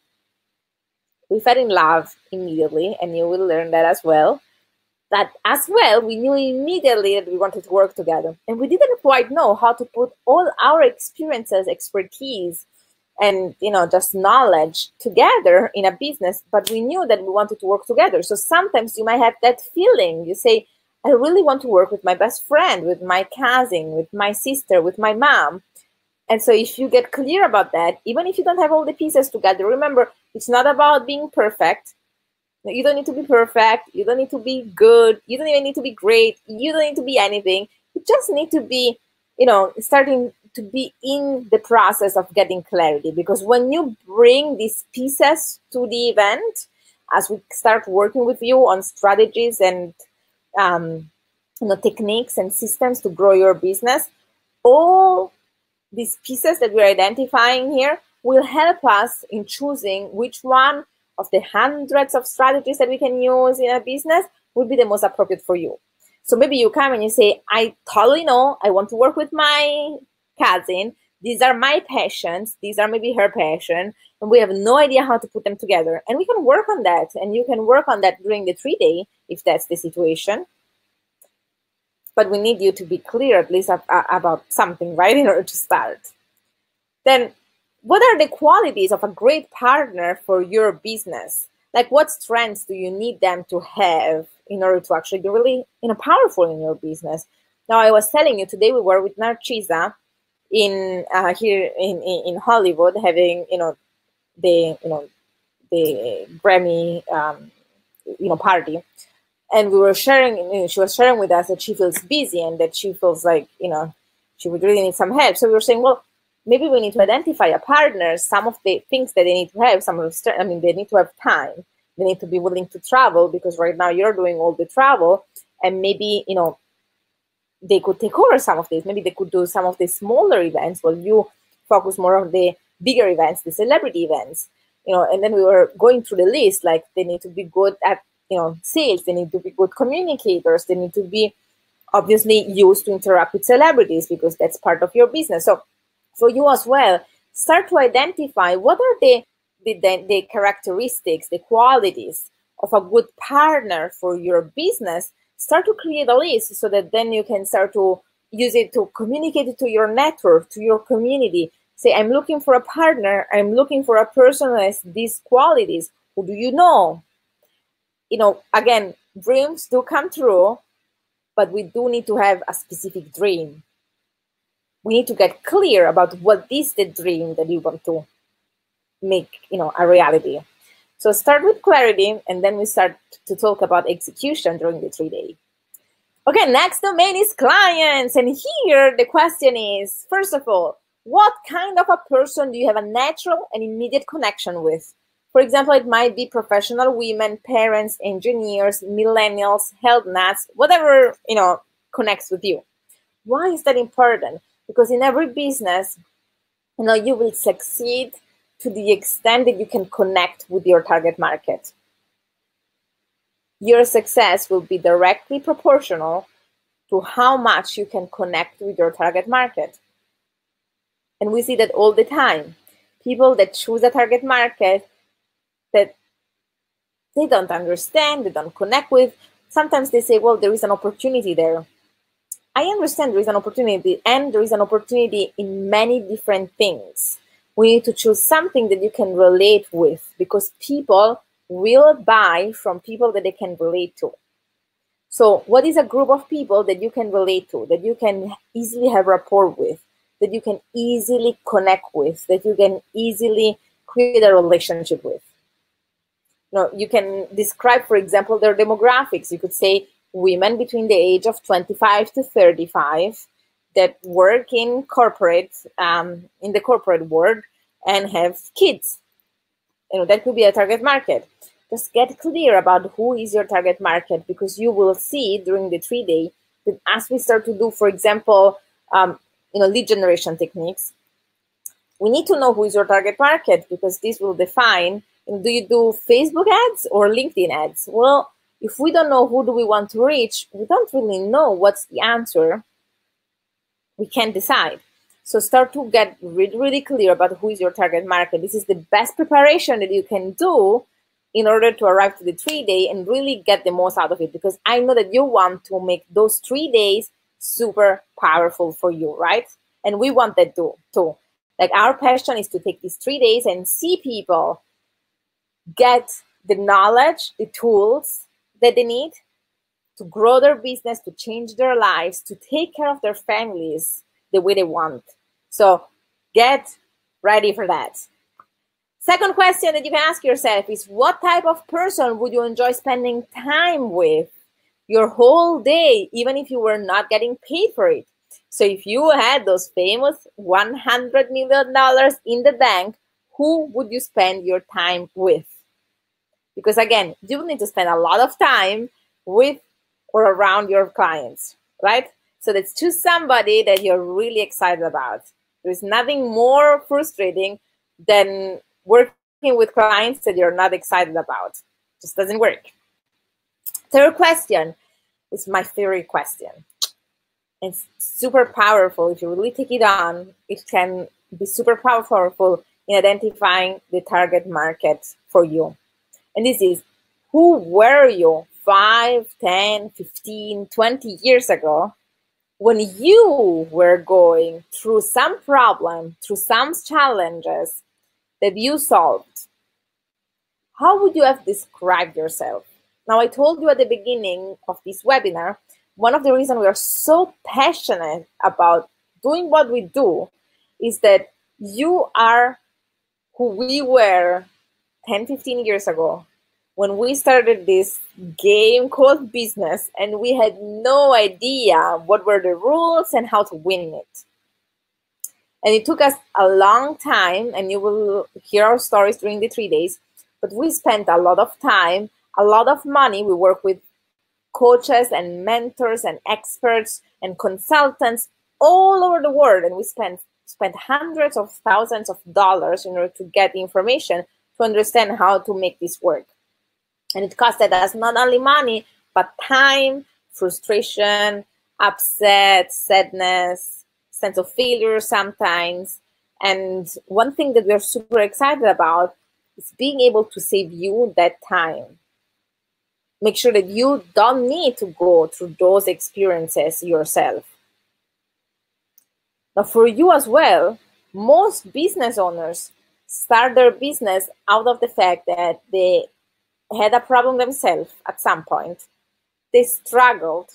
We fell in love immediately, and you will learn that as well. That as well, we knew immediately that we wanted to work together. And we didn't quite know how to put all our experiences, expertise, and just knowledge together in a business, but we knew that we wanted to work together. So sometimes you might have that feeling. You say, I really want to work with my best friend, with my cousin, with my sister, with my mom. And so if you get clear about that, even if you don't have all the pieces together, remember, it's not about being perfect. You don't need to be perfect. You don't need to be good. You don't even need to be great. You don't need to be anything. You just need to be, starting to be in the process of getting clarity. Because when you bring these pieces to the event, as we start working with you on strategies and techniques and systems to grow your business, all these pieces that we're identifying here will help us in choosing which one of the hundreds of strategies that we can use in a business would be the most appropriate for you. So maybe you come and you say, I totally know, I want to work with my cousin. These are my passions. These are maybe her passion. And we have no idea how to put them together. And we can work on that. And you can work on that during the 3-day, if that's the situation. But we need you to be clear at least about something, right, in order to start. Then, what are the qualities of a great partner for your business? Like, what strengths do you need them to have in order to actually be really, powerful in your business? Now, I was telling you today we were with Narcisa in here in Hollywood, having the Grammy party. And we were sharing, she was sharing with us that she feels busy and that she feels like, she would really need some help. So we were saying, well, maybe we need to identify a partner, some of the things that they need to have, they need to have time. They need to be willing to travel, because right now you're doing all the travel, and maybe, they could take over some of this. Maybe they could do some of the smaller events while you focus more on the bigger events, the celebrity events, and then we were going through the list, like they need to be good at sales, they need to be good communicators, they need to be obviously used to interact with celebrities because that's part of your business. So for you as well, start to identify what are the characteristics, the qualities of a good partner for your business. Start to create a list so that then you can start to use it to communicate it to your network, to your community. Say, I'm looking for a partner, I'm looking for a person who has these qualities. Who do you know? Again, dreams do come true, but we do need to have a specific dream. We need to get clear about what is the dream that you want to make, a reality. So start with clarity, and then we start to talk about execution during the 3-day. Okay, next domain is clients. And here the question is, first of all, what kind of a person do you have a natural and immediate connection with? For example, it might be professional women, parents, engineers, millennials, health nuts, whatever, connects with you. Why is that important? Because in every business, you will succeed to the extent that you can connect with your target market. Your success will be directly proportional to how much you can connect with your target market. And we see that all the time. People that choose a target market that they don't understand, they don't connect with, sometimes they say, well, there is an opportunity there. I understand there is an opportunity, and there is an opportunity in many different things. We need to choose something that you can relate with, because people will buy from people that they can relate to. So what is a group of people that you can relate to, that you can easily have rapport with, that you can easily connect with, that you can easily create a relationship with? You can describe, for example, their demographics. You could say women between the age of 25 to 35 that work in corporate, in the corporate world, and have kids. That could be a target market. Just get clear about who is your target market, because you will see during the 3-day that as we start to do, for example, lead generation techniques, we need to know who is your target market, because this will define, do you do Facebook ads or LinkedIn ads? Well, if we don't know who do we want to reach, we don't really know what's the answer. We can't decide. So start to get really, really clear about who is your target market. This is the best preparation that you can do in order to arrive to the 3-day and really get the most out of it, because I know that you want to make those 3 days super powerful for you, right? And we want that too. Like, our passion is to take these 3 days and see people get the knowledge, the tools that they need to grow their business, to change their lives, to take care of their families the way they want. So get ready for that. Second question that you can ask yourself is, what type of person would you enjoy spending time with your whole day, even if you were not getting paid for it? So if you had those famous $100 million in the bank, who would you spend your time with? Because again, you need to spend a lot of time with or around your clients, right? So let's choose somebody that you're really excited about. There's nothing more frustrating than working with clients that you're not excited about. It just doesn't work. Third question is my favorite question. It's super powerful. If you really take it on, it can be super powerful in identifying the target market for you. And this is, who were you 5, 10, 15, 20 years ago when you were going through some problem, through some challenges that you solved? How would you have described yourself? Now, I told you at the beginning of this webinar, one of the reasons we are so passionate about doing what we do is that you are who we were 10, 15 years ago when we started this game called business, and we had no idea what were the rules and how to win it. And it took us a long time, and you will hear our stories during the 3 days, but we spent a lot of time, a lot of money. We work with coaches and mentors and experts and consultants all over the world, and we spent hundreds of thousands of dollars in order to get information to understand how to make this work. And it costed us not only money, but time, frustration, upset, sadness, sense of failure sometimes. And one thing that we're super excited about is being able to save you that time. Make sure that you don't need to go through those experiences yourself. Now, for you as well, most business owners start their business out of the fact that they had a problem themselves at some point. They struggled,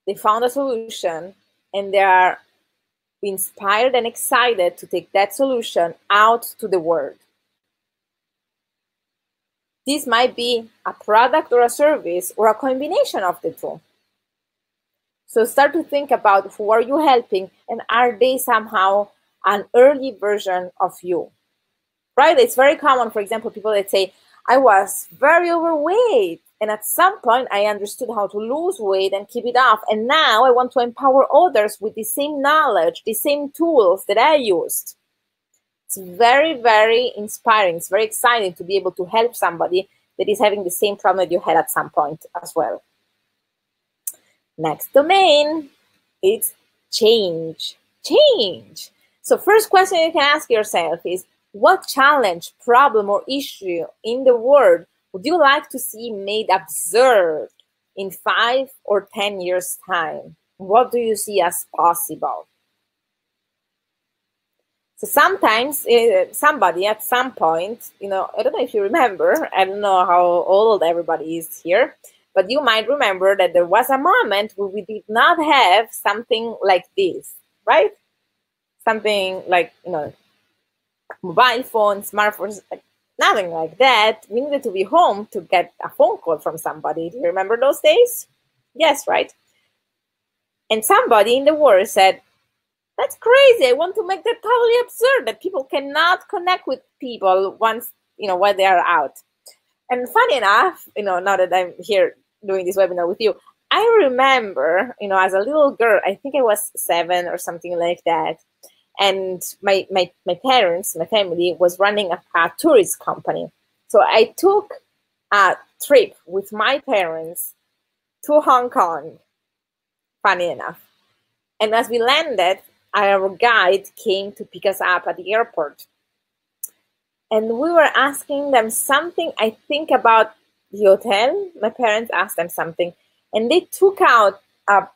they found a solution, and they are inspired and excited to take that solution out to the world. This might be a product or a service or a combination of the two. So start to think about who are you helping, and are they somehow an early version of you, right? It's very common, for example, people that say, I was very overweight, and at some point I understood how to lose weight and keep it off, and now I want to empower others with the same knowledge, the same tools that I used. It's very, very inspiring. It's very exciting to be able to help somebody that is having the same problem that you had at some point as well. Next domain, it's change. Change. So first question you can ask yourself is, what challenge, problem, or issue in the world would you like to see made observed in 5 or 10 years' time? What do you see as possible? So sometimes somebody at some point, I don't know if you remember, I don't know how old everybody is here, but you might remember that there was a moment where we did not have something like this, right? Something like, mobile phones, smartphones, nothing like that. We needed to be home to get a phone call from somebody. Do you remember those days? Yes, right? And somebody in the world said, that's crazy. I want to make that totally absurd, that people cannot connect with people once, while they are out. And funny enough, now that I'm here doing this webinar with you, I remember, as a little girl, I think I was 7 or something like that. And my parents, my family was running a tourist company. So I took a trip with my parents to Hong Kong, funny enough. And as we landed, our guide came to pick us up at the airport. And we were asking them something, I think, about the hotel. My parents asked them something. And they took out a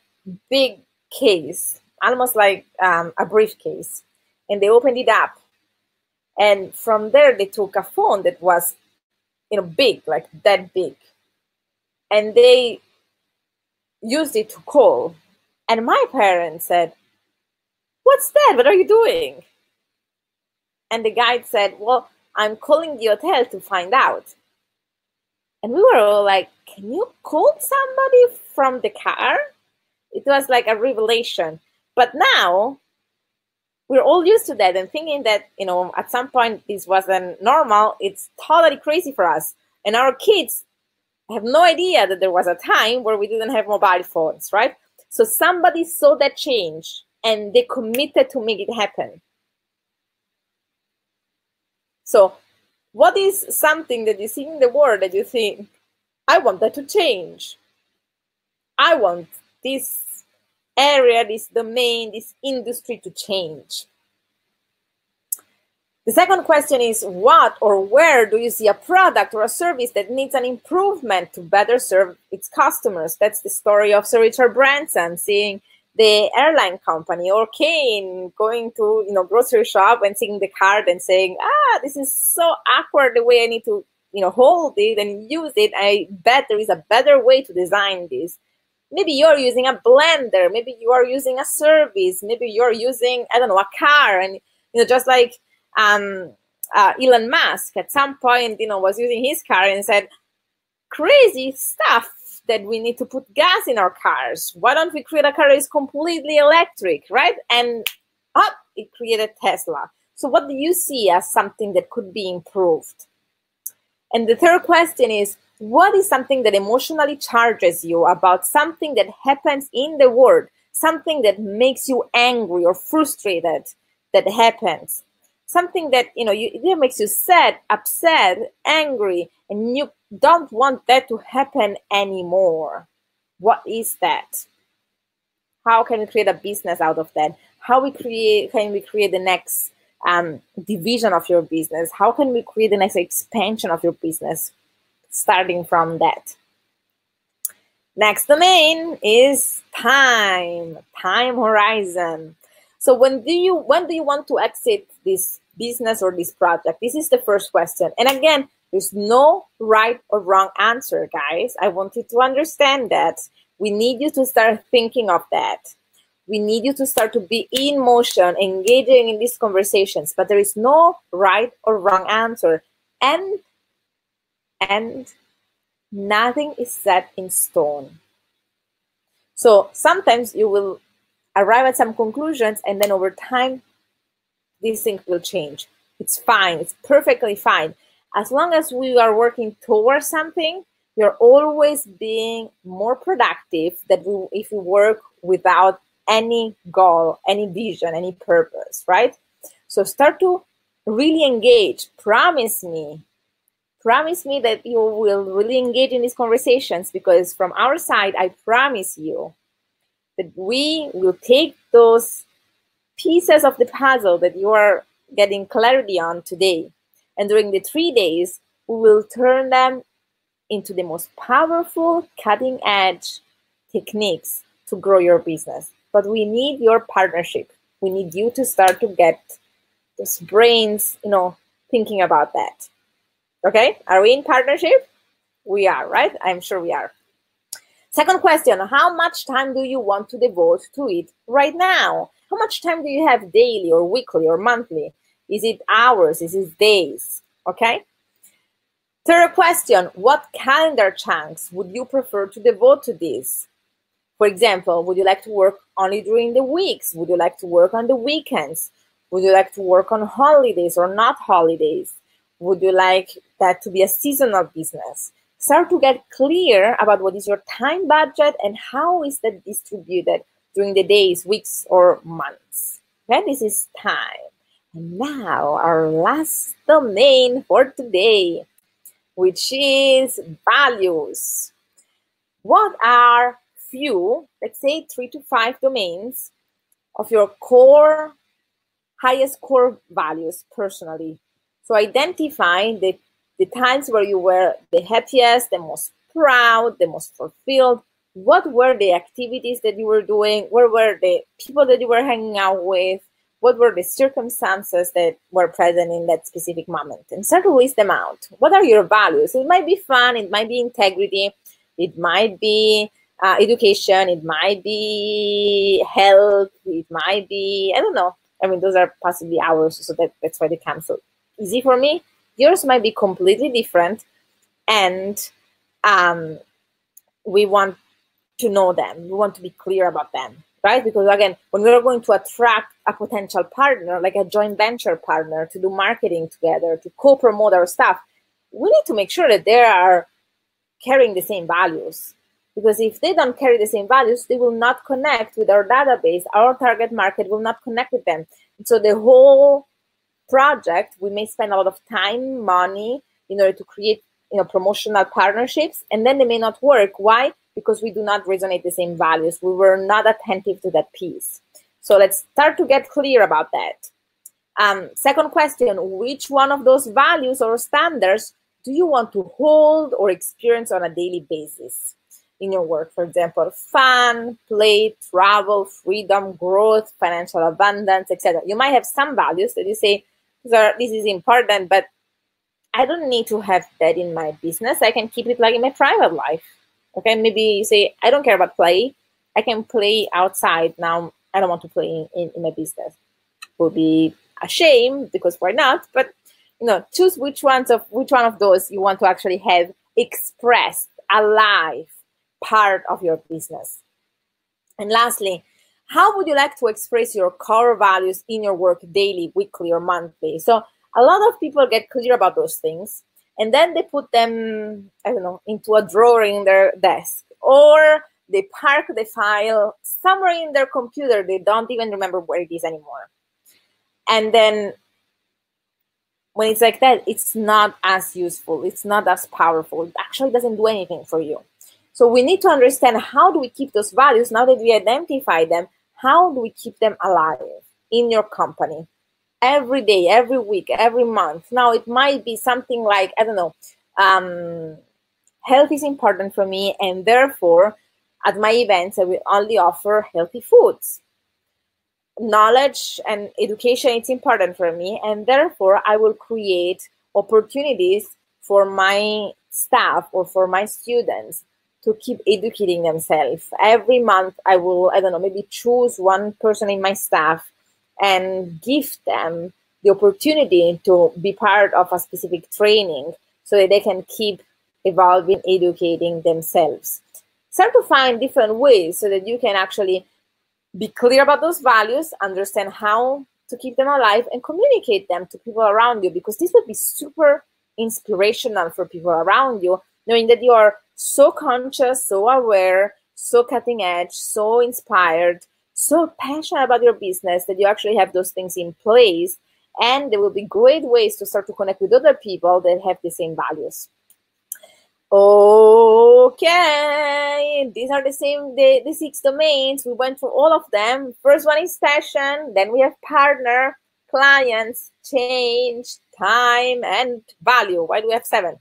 big case, almost like a briefcase. And they opened it up. And from there, they took a phone that was, big, like that big. And they used it to call. And my parents said, what's that? What are you doing? And the guide said, well, I'm calling the hotel to find out. And we were all like, can you call somebody from the car? It was like a revelation. But now we're all used to that and thinking that, at some point this wasn't normal. It's totally crazy for us. And our kids have no idea that there was a time where we didn't have mobile phones, right? So somebody saw that change and they committed to make it happen. So what is something that you see in the world that you think, I want that to change? I want this area, this domain, this industry to change. The second question is, what or where do you see a product or a service that needs an improvement to better serve its customers? That's the story of Sir Richard Branson, seeing the airline company, or Kane going to grocery shop and seeing the card and saying, this is so awkward the way I need to hold it and use it. I bet there is a better way to design this. Maybe you're using a blender, maybe you are using a service, maybe you're using, I don't know, a car, and just like Elon Musk at some point was using his car and said, crazy stuff that we need to put gas in our cars. Why don't we create a car that is completely electric, right? And it created Tesla. So what do you see as something that could be improved? And the third question is, what is something that emotionally charges you about something that happens in the world, something that makes you angry or frustrated that happens? Something that it makes you sad, upset, angry, and you don't want that to happen anymore. What is that? How can we create a business out of that? How can we create the next division of your business? How can we create the next expansion of your business, starting from that? Next domain is time horizon. So when do you want to exit this business or this project? This is the first question. And again, there's no right or wrong answer, guys. I want you to understand that. We need you to start thinking of that. We need you to start to be in motion, engaging in these conversations. But there is no right or wrong answer. And nothing is set in stone. So sometimes you will arrive at some conclusions, and then over time, these things will change. It's fine. It's perfectly fine. As long as we are working towards something, we're always being more productive than if we work without any goal, any vision, any purpose, right? So start to really engage. Promise me that you will really engage in these conversations, because from our side, I promise you that we will take those pieces of the puzzle that you are getting clarity on today, and during the 3 days, we will turn them into the most powerful, cutting-edge techniques to grow your business. But we need your partnership. We need you to start to get those brains, thinking about that. Okay? Are we in partnership? We are, right? I'm sure we are. Second question, how much time do you want to devote to it right now? How much time do you have daily or weekly or monthly? Is it hours? Is it days? Okay? Third question, what calendar chunks would you prefer to devote to this? For example, would you like to work only during the weeks? Would you like to work on the weekends? Would you like to work on holidays or not holidays? Would you like that to be a seasonal business? Start to get clear about what is your time budget and how is that distributed during the days, weeks, or months. Okay, this is time. And now our last domain for today, which is values. What are few, let's say 3 to 5 domains of your highest core values personally? So identify the times where you were the happiest, the most proud, the most fulfilled. What were the activities that you were doing? Where were the people that you were hanging out with? What were the circumstances that were present in that specific moment? And start to list them out. What are your values? It might be fun, it might be integrity, it might be education, it might be health, it might be, I don't know. I mean, those are possibly ours, so that's why they come so easy for me. Yours might be completely different, and we want to know them. We want to be clear about them, right? Because again, when we're going to attract a potential partner, like a joint venture partner, to do marketing together, to co-promote our stuff, we need to make sure that they are carrying the same values. Because if they don't carry the same values, they will not connect with our database. Our target market will not connect with them. And so the whole project, we may spend a lot of time, money in order to create promotional partnerships, and then they may not work. Why? Because we do not resonate the same values. We were not attentive to that piece. So let's start to get clear about that. Second question, which one of those values or standards do you want to hold or experience on a daily basis in your work? For example, fun, play, travel, freedom, growth, financial abundance, etc. You might have some values that you say, this is important, but I don't need to have that in my business. I can keep it like in my private life. Okay, maybe you say, I don't care about play. I can play outside now. I don't want to play in my business. It would be a shame, because why not? But choose which one of those you want to actually have expressed, alive, part of your business. And lastly, how would you like to express your core values in your work daily, weekly, or monthly? So a lot of people get clear about those things, and then they put them, I don't know, into a drawer in their desk, or they park the file somewhere in their computer. They don't even remember where it is anymore. And then when it's like that, it's not as useful. It's not as powerful. It actually doesn't do anything for you. So we need to understand, how do we keep those values now that we identify them? How do we keep them alive in your company? Every day, every week, every month. Now, it might be something like, I don't know, health is important for me, and therefore, at my events, I will only offer healthy foods. Knowledge and education is important for me, and therefore, I will create opportunities for my staff or for my students to keep educating themselves. Every month, I will, I don't know, maybe choose one person in my staff and give them the opportunity to be part of a specific training so that they can keep evolving, educating themselves. Start to find different ways so that you can actually be clear about those values, understand how to keep them alive, and communicate them to people around you, because this would be super inspirational for people around you, knowing that you are so conscious, so aware, so cutting edge, so inspired, so passionate about your business that you actually have those things in place, and there will be great ways to start to connect with other people that have the same values. Okay, these are the 6 domains. We went through all of them. First one is passion, then we have partner, clients, change, time, and value. Why do we have 7?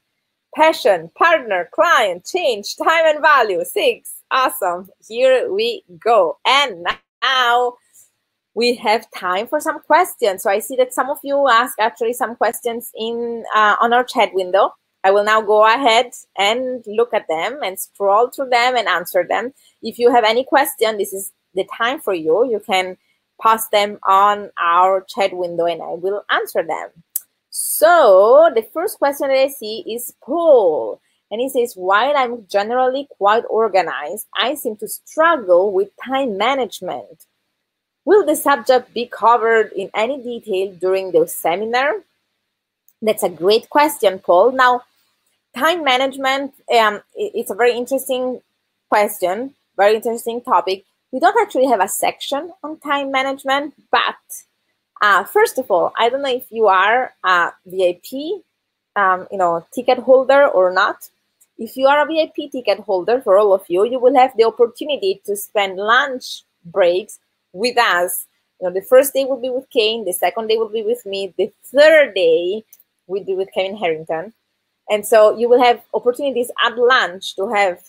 Passion, partner, client, change, time, and value. 6. Awesome. Here we go. And now we have time for some questions. So I see that some of you asked actually some questions in on our chat window. I will now go ahead and look at them and scroll through them and answer them. If you have any question, this is the time for you. You can post them on our chat window and I will answer them. So the first question that I see is Paul. And he says, while I'm generally quite organized, I seem to struggle with time management. Will the subject be covered in any detail during the seminar? That's a great question, Paul. Now, time management, it's a very interesting question, very interesting topic. We don't actually have a section on time management, but first of all, I don't know if you are a VIP, ticket holder or not. If you are a VIP ticket holder, for all of you, you will have the opportunity to spend lunch breaks with us. The first day will be with Kane, the second day will be with me, the third day will be with Kevin Harrington. And so you will have opportunities at lunch to have,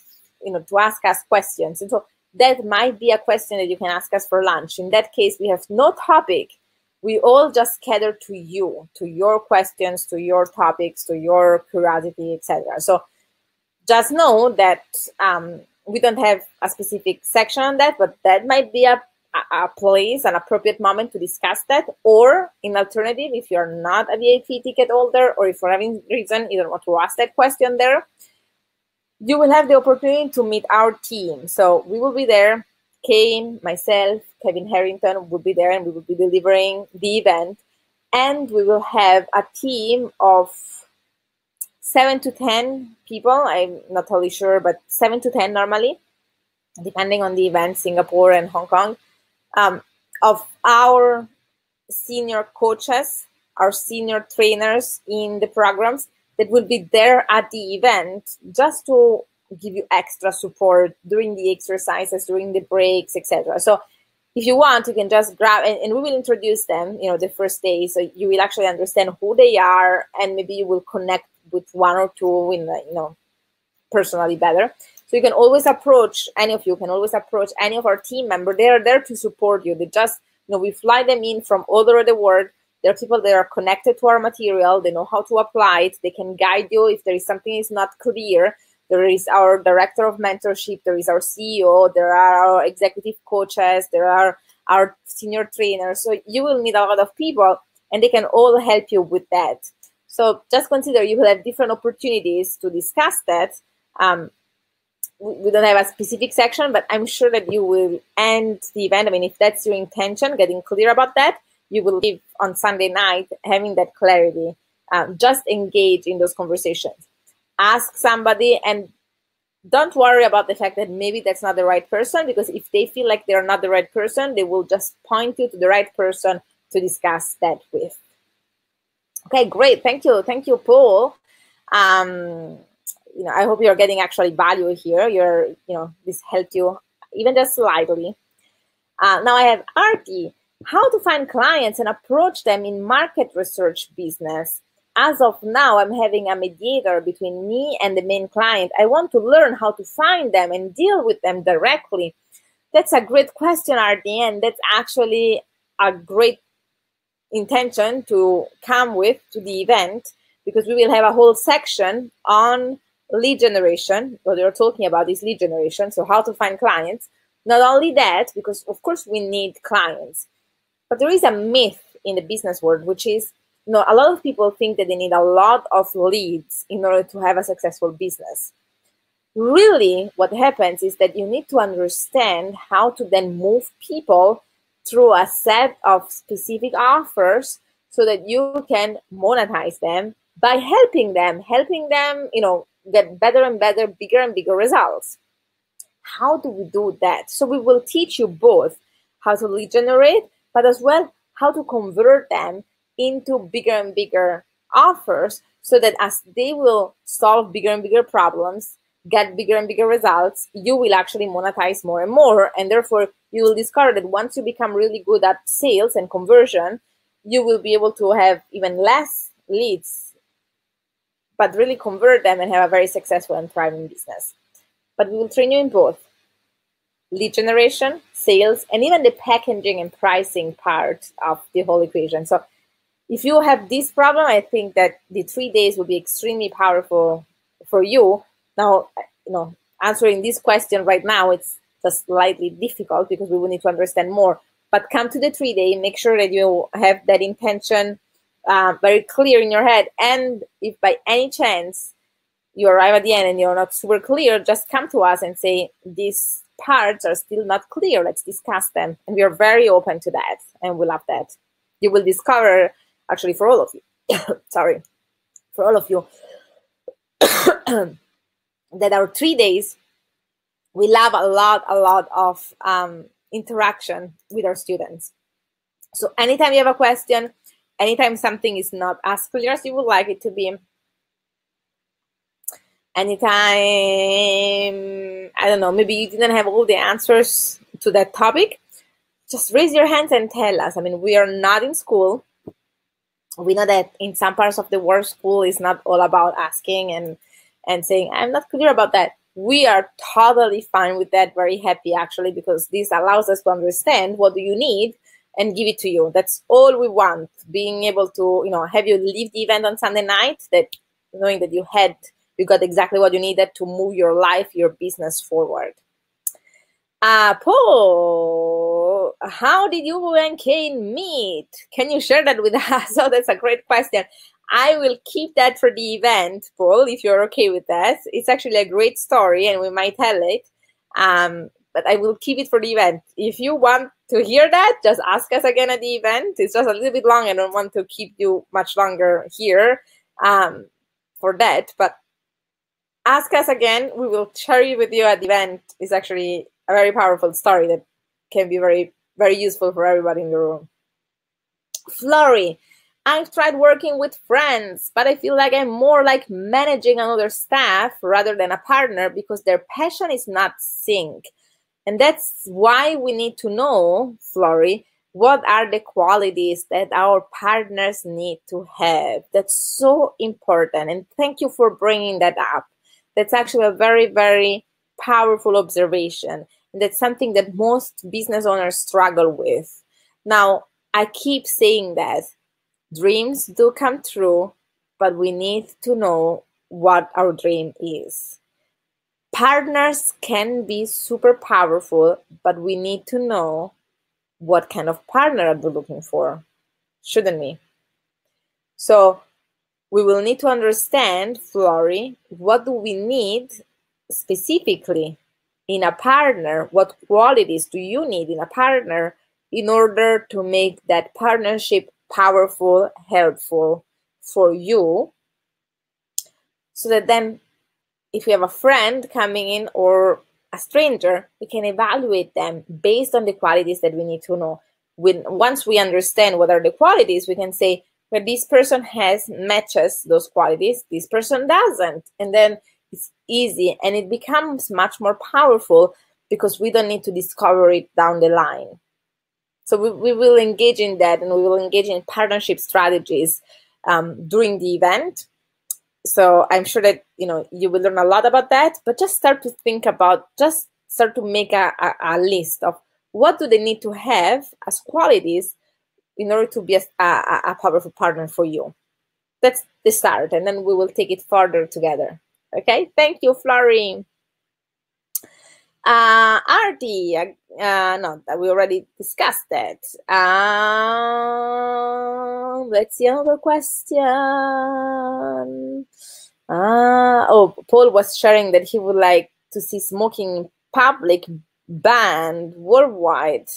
to ask us questions. And so that might be a question that you can ask us for lunch. In that case, we have no topic. We all just cater to you, to your questions, to your topics, to your curiosity, etc. So just know that we don't have a specific section on that, but that might be a a place, an appropriate moment to discuss that. Or in alternative, if you're not a VIP ticket holder, or if for any reason you don't want to ask that question there, you will have the opportunity to meet our team. So we will be there. Kane, myself, Kevin Harrington will be there, and we will be delivering the event. And we will have a team of 7 to 10 people. I'm not totally sure, but 7 to 10 normally, depending on the event, Singapore and Hong Kong, of our senior coaches, our senior trainers in the programs that will be there at the event just to give you extra support during the exercises, during the breaks, etc. So if you want, you can just grab, and we will introduce them, the first day, so you will actually understand who they are, and maybe you will connect with one or two personally better. So you can always approach, any of you can always approach any of our team members. They are there to support you. They just, we fly them in from all over the world. There are people that are connected to our material. They know how to apply it. They can guide you if there is something is not clear. There is our director of mentorship. There is our CEO. There are our executive coaches. There are our senior trainers. So you will meet a lot of people, and they can all help you with that. So just consider you will have different opportunities to discuss that. We don't have a specific section, but I'm sure that you will end the event. I mean, if that's your intention, getting clear about that, you will leave on Sunday night having that clarity. Just engage in those conversations. Ask somebody, and don't worry about the fact that maybe that's not the right person, because if they feel like they're not the right person, they will just point you to the right person to discuss that with. Okay, great. Thank you, Paul. I hope you're getting actually value here. This helped you even just slightly. Now I have Artie. How to find clients and approach them in market research business. As of now, I'm having a mediator between me and the main client. I want to learn how to find them and deal with them directly. That's a great question, Artie, and that's actually a great intention to come with to the event, because we will have a whole section on lead generation. What you're talking about is lead generation, so how to find clients. Not only that, because of course we need clients, but there is a myth in the business world, which is, a lot of people think that they need a lot of leads in order to have a successful business. Really, what happens is that you need to understand how to then move people through a set of specific offers so that you can monetize them by helping them, get better and better, bigger and bigger results. How do we do that? So we will teach you both how to lead generate, but as well how to convert them into bigger and bigger offers, so that as they will solve bigger and bigger problems, get bigger and bigger results, you will actually monetize more and more. And therefore, you will discover that once you become really good at sales and conversion, you will be able to have even less leads, but really convert them and have a very successful and thriving business. But we will train you in both lead generation, sales, and even the packaging and pricing part of the whole equation. So if you have this problem, I think that the 3 days will be extremely powerful for you. Now, answering this question right now, it's just slightly difficult because we will need to understand more. But come to the 3 day, make sure that you have that intention very clear in your head. And if by any chance you arrive at the end and you're not super clear, just come to us and say, these parts are still not clear. Let's discuss them. And we are very open to that. And we love that. You will discover, actually for all of you, sorry, for all of you, that our 3 days, we love a lot of interaction with our students. So anytime you have a question, anytime something is not as clear as you would like it to be, anytime, I don't know, maybe you didn't have all the answers to that topic, just raise your hands and tell us. I mean, we are not in school. We know that in some parts of the world, school is not all about asking and saying, I'm not clear about that. We are totally fine with that, very happy actually, because this allows us to understand what do you need and give it to you. That's all we want, being able to, have you leave the event on Sunday night, that knowing that you got exactly what you needed to move your life, your business forward. Paul, how did you and Kane meet? Can you share that with us? Oh, that's a great question. I will keep that for the event, Paul, if you're okay with that. It's actually a great story and we might tell it. But I will keep it for the event. If you want to hear that, just ask us again at the event. It's just a little bit long. I don't want to keep you much longer here for that. But ask us again. We will share it with you at the event. It's actually a very powerful story that can be very, very useful for everybody in the room. Flory, I've tried working with friends, but I feel like I'm more like managing another staff rather than a partner because their passion is not synced. And that's why we need to know, Flory, what are the qualities that our partners need to have. That's so important. And thank you for bringing that up. That's actually a very, very powerful observation. And that's something that most business owners struggle with. Now, I keep saying that dreams do come true, but we need to know what our dream is. Partners can be super powerful, but we need to know what kind of partner are we looking for, shouldn't we? So we will need to understand, Flory, what do we need specifically in a partner? What qualities do you need in a partner in order to make that partnership powerful, helpful for you? So that then if we have a friend coming in or a stranger, we can evaluate them based on the qualities that we need to know. Once we understand what are the qualities, we can say, well, this person matches those qualities, this person doesn't. And then it's easy and it becomes much more powerful because we don't need to discover it down the line. So we will engage in that, and we will engage in partnership strategies during the event. So I'm sure that you will learn a lot about that, but just start to think about, just start to make a list of what do they need to have as qualities in order to be a powerful partner for you. That's the start, and then we will take it further together. Okay, thank you, Flory. Artie, no, we already discussed that. Let's see another question. Oh, Paul was sharing that he would like to see smoking in public banned worldwide.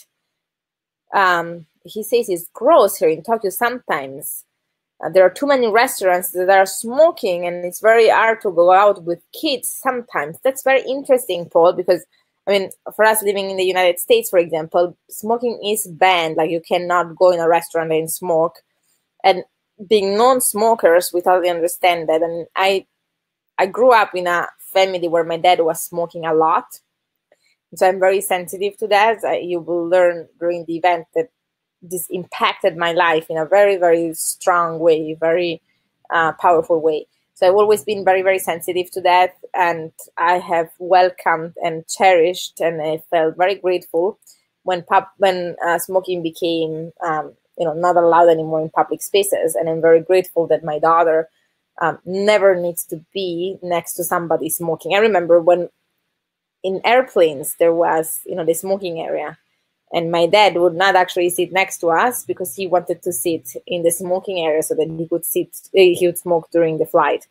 He says it's gross here in Tokyo sometimes. There are too many restaurants that are smoking, and it's very hard to go out with kids sometimes. That's very interesting, Paul, because, I mean, for us living in the United States, for example, smoking is banned. Like, you cannot go in a restaurant and smoke. And being non-smokers, we totally understand that. And I grew up in a family where my dad was smoking a lot. So I'm very sensitive to that. You will learn during the event that this impacted my life in a very, very strong way, very powerful way. So I've always been very, very sensitive to that, and I have welcomed and cherished, and I felt very grateful when smoking became, not allowed anymore in public spaces. And I'm very grateful that my daughter never needs to be next to somebody smoking. I remember when in airplanes there was, the smoking area. And my dad would not actually sit next to us because he wanted to sit in the smoking area so that he would smoke during the flight.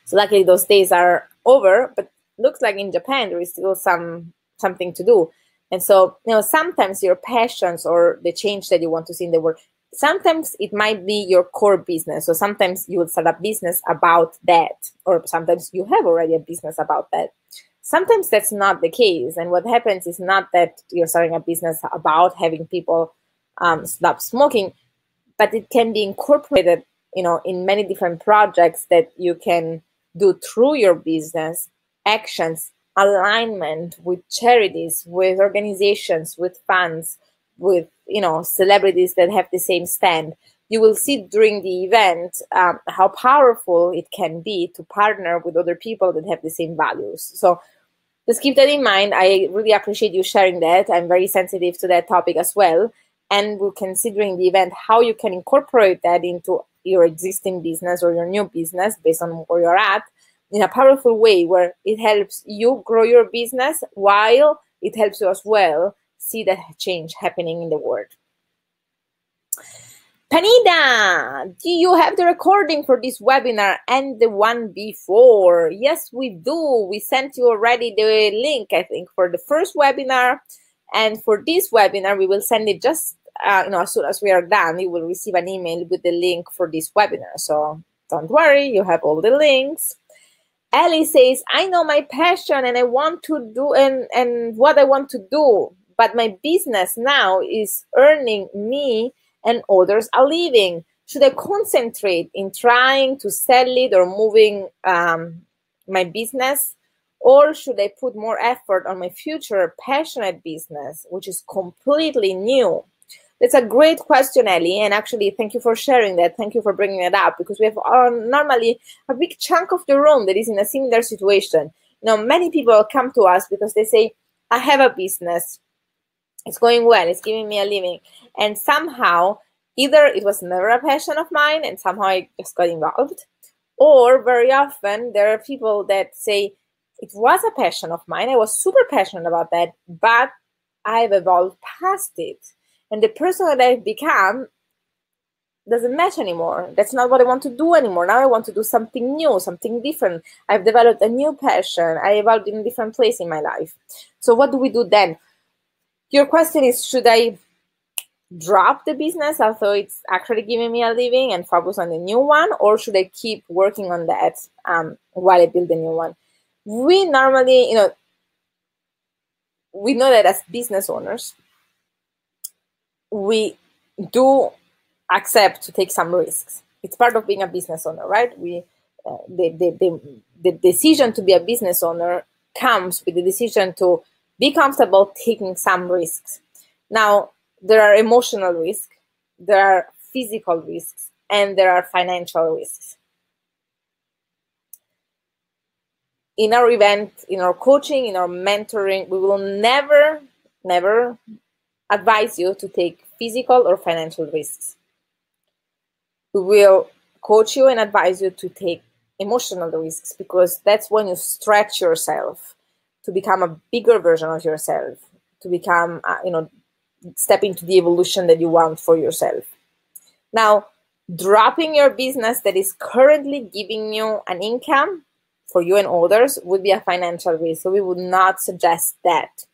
So luckily those days are over, but looks like in Japan there is still something to do. And so, sometimes your passions or the change that you want to see in the world, sometimes it might be your core business. So sometimes you would start a business about that, or sometimes you have already a business about that. Sometimes that's not the case. And what happens is not that you're starting a business about having people stop smoking, but it can be incorporated, in many different projects that you can do through your business, actions, alignment with charities, with organizations, with funds, with, celebrities that have the same stand. You will see during the event how powerful it can be to partner with other people that have the same values. So just keep that in mind. I really appreciate you sharing that. I'm very sensitive to that topic as well. And we're considering the event how you can incorporate that into your existing business or your new business based on where you're at in a powerful way where it helps you grow your business while it helps you as well see that change happening in the world. Panida, do you have the recording for this webinar and the one before? Yes, we do. We sent you already the link, I think, for the first webinar. And for this webinar, we will send it just, as soon as we are done, you will receive an email with the link for this webinar. So don't worry, you have all the links. Ellie says, I know my passion and I want to do and what I want to do, but my business now is earning me and others a living. Should I concentrate in trying to sell it or moving my business? Or should I put more effort on my future passionate business, which is completely new? That's a great question, Ellie. And actually, thank you for sharing that. Thank you for bringing it up, because we have normally a big chunk of the room that is in a similar situation. Many people come to us because they say, I have a business. It's going well. It's giving me a living. And somehow, either it was never a passion of mine and somehow I just got involved, or very often there are people that say, it was a passion of mine. I was super passionate about that, but I've evolved past it. And the person that I've become doesn't match anymore. That's not what I want to do anymore. Now I want to do something new, something different. I've developed a new passion. I evolved in a different place in my life. So what do we do then? Your question is, should I drop the business although it's actually giving me a living and focus on the new one, or should I keep working on that while I build the new one? We normally, we know that as business owners, we do accept to take some risks. It's part of being a business owner, right? The decision to be a business owner comes with the decision to be comfortable taking some risks. Now, there are emotional risks, there are physical risks, and there are financial risks. In our event, in our coaching, in our mentoring, we will never advise you to take physical or financial risks. We will coach you and advise you to take emotional risks, because that's when you stretch yourself to become a bigger version of yourself, to become, step into the evolution that you want for yourself. Now, dropping your business that is currently giving you an income for you and others would be a financial risk. So we would not suggest that.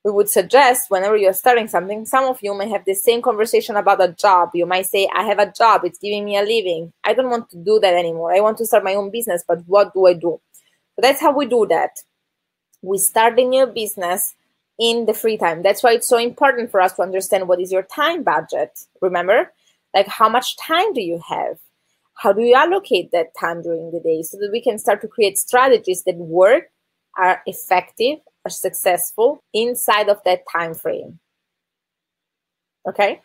We would suggest, whenever you're starting something, some of you may have the same conversation about a job. You might say, I have a job, it's giving me a living. I don't want to do that anymore. I want to start my own business, but what do I do? So that's how we do that. We start a new business in the free time. That's why it's so important for us to understand what is your time budget. Remember, like, how much time do you have? How do you allocate that time during the day, so that we can start to create strategies that work, are effective, are successful inside of that time frame. Okay?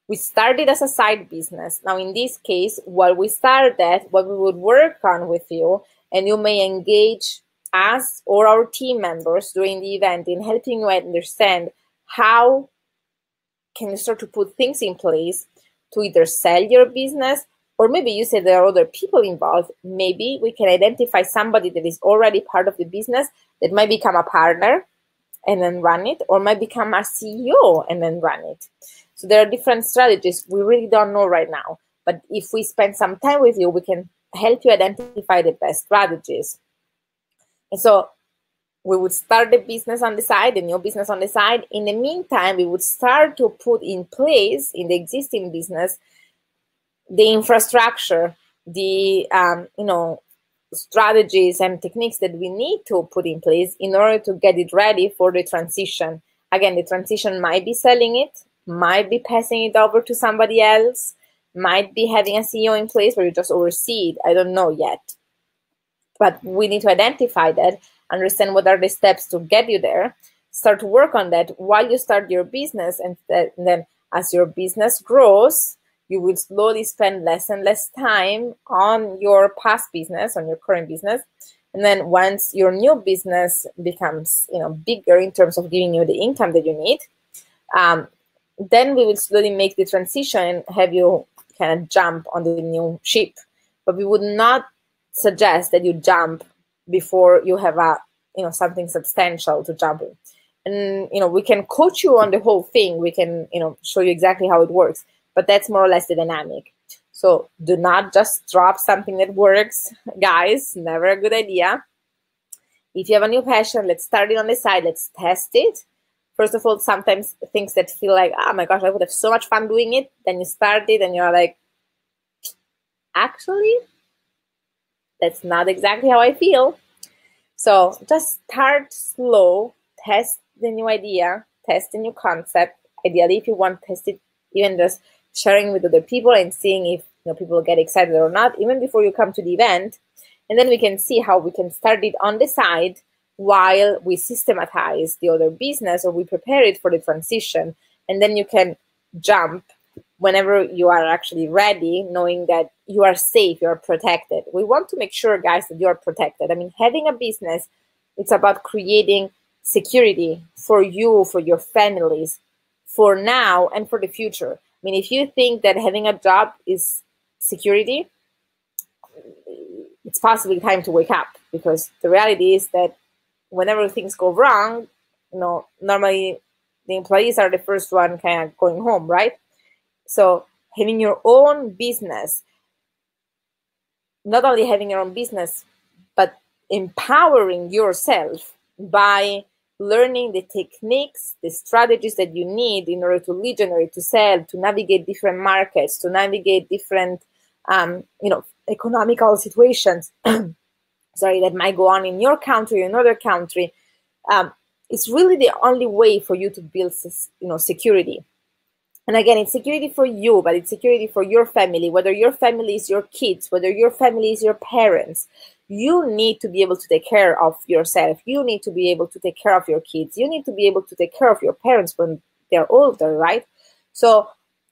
We started as a side business. Now, in this case, while we started that, what we would work on with you, and you may engage us or our team members during the event in helping you understand how can you start to put things in place to either sell your business, or maybe you say there are other people involved. Maybe we can identify somebody that is already part of the business that might become a partner and then run it, or might become a CEO and then run it. So there are different strategies. We really don't know right now. But if we spend some time with you, we can help you identify the best strategies. And so we would start the business on the side, the new business on the side. In the meantime, we would start to put in place in the existing business the infrastructure, the strategies and techniques that we need to put in place in order to get it ready for the transition. Again, the transition might be selling it, might be passing it over to somebody else, might be having a CEO in place where you just oversee it. I don't know yet. But we need to identify that, understand what are the steps to get you there, start to work on that while you start your business. And then as your business grows, you will slowly spend less and less time on your past business, on your current business. And then once your new business becomes bigger in terms of giving you the income that you need, then we will slowly make the transition and have you kind of jump on the new ship. But we would not suggest that you jump before you have something substantial to jump in. And, we can coach you on the whole thing. We can, show you exactly how it works, but that's more or less the dynamic. So do not just drop something that works, guys. Never a good idea. If you have a new passion, let's start it on the side. Let's test it. First of all, sometimes things that feel like, oh my gosh, I would have so much fun doing it. Then you start it and you're like, actually, that's not exactly how I feel. So just start slow, test the new idea, test the new concept. Ideally, if you want to test it, even just sharing with other people and seeing if people get excited or not, even before you come to the event. And then we can see how we can start it on the side while we systematize the other business, or we prepare it for the transition. And then you can jump whenever you are actually ready, knowing that you are safe, you are protected. We want to make sure, guys, that you are protected. I mean, having a business, it's about creating security for you, for your families, for now and for the future. I mean, if you think that having a job is security, it's possibly time to wake up, because the reality is that whenever things go wrong, normally the employees are the first one kind of going home, right? So having your own business, not only having your own business, but empowering yourself by learning the techniques, the strategies that you need in order to lead generate, to sell, to navigate different markets, to navigate different, economical situations, that might go on in your country or another country. It's really the only way for you to build, security. And again, it's security for you, but it's security for your family, whether your family is your kids, whether your family is your parents. You need to be able to take care of yourself. You need to be able to take care of your kids. You need to be able to take care of your parents when they're older, right? So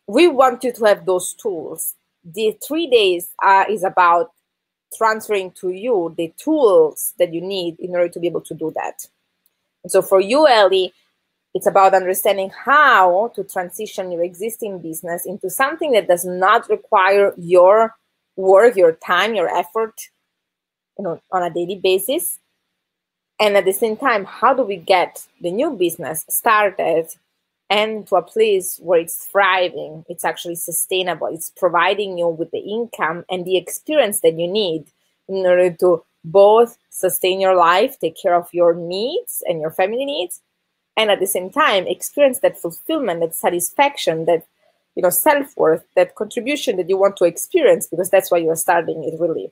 we want you to have those tools. The 3 days is about transferring to you the tools that you need in order to be able to do that. And so for you, Ellie, it's about understanding how to transition your existing business into something that does not require your work, your time, your effort, on a daily basis. And at the same time, how do we get the new business started and to a place where it's thriving, it's actually sustainable, it's providing you with the income and the experience that you need in order to both sustain your life, take care of your needs and your family needs, and at the same time experience that fulfillment, that satisfaction, that self-worth, that contribution that you want to experience, because that's why you're starting it, really.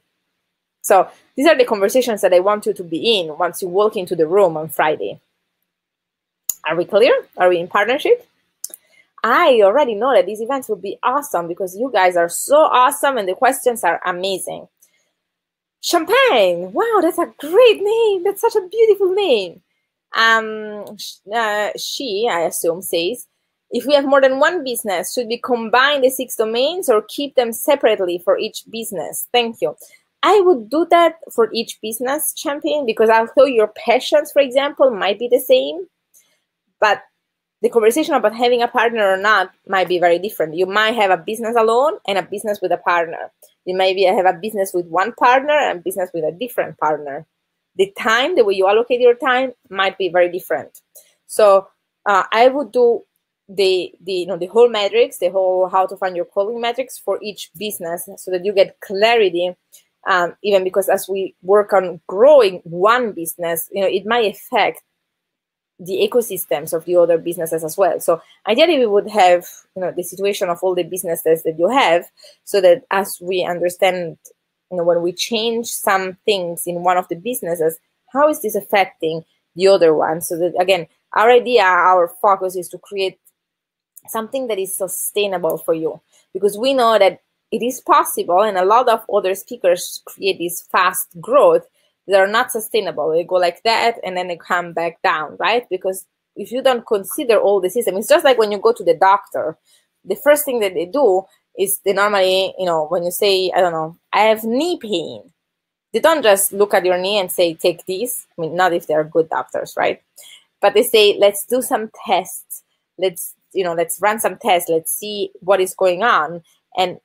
So these are the conversations that I want you to be in once you walk into the room on Friday. Are we clear? Are we in partnership? I already know that these events will be awesome because you guys are so awesome and the questions are amazing. Champagne, wow, that's a great name. That's such a beautiful name. She, I assume, says, if we have more than one business, should we combine the 6 domains or keep them separately for each business? Thank you. I would do that for each business, Champagne, because although your passions, for example, might be the same, but the conversation about having a partner or not might be very different. You might have a business alone and a business with a partner. You maybe have a business with one partner and a business with a different partner. The time, the way you allocate your time might be very different. So I would do the whole metrics, the whole how to find your calling metrics for each business, so that you get clarity. Even because as we work on growing one business, it might affect the ecosystems of the other businesses as well. So ideally we would have, the situation of all the businesses that you have, so that as we understand, when we change some things in one of the businesses, how is this affecting the other one? So that, again, our idea, our focus is to create something that is sustainable for you, because we know that it is possible, and a lot of other speakers create this fast growth that are not sustainable. They go like that and then they come back down, right? Because if you don't consider all the system, it's just like when you go to the doctor, the first thing that they do is they normally, when you say, I don't know, I have knee pain, they don't just look at your knee and say, take these. I mean, not if they're good doctors, right? But they say, let's do some tests. Let's run some tests. Let's see what is going on and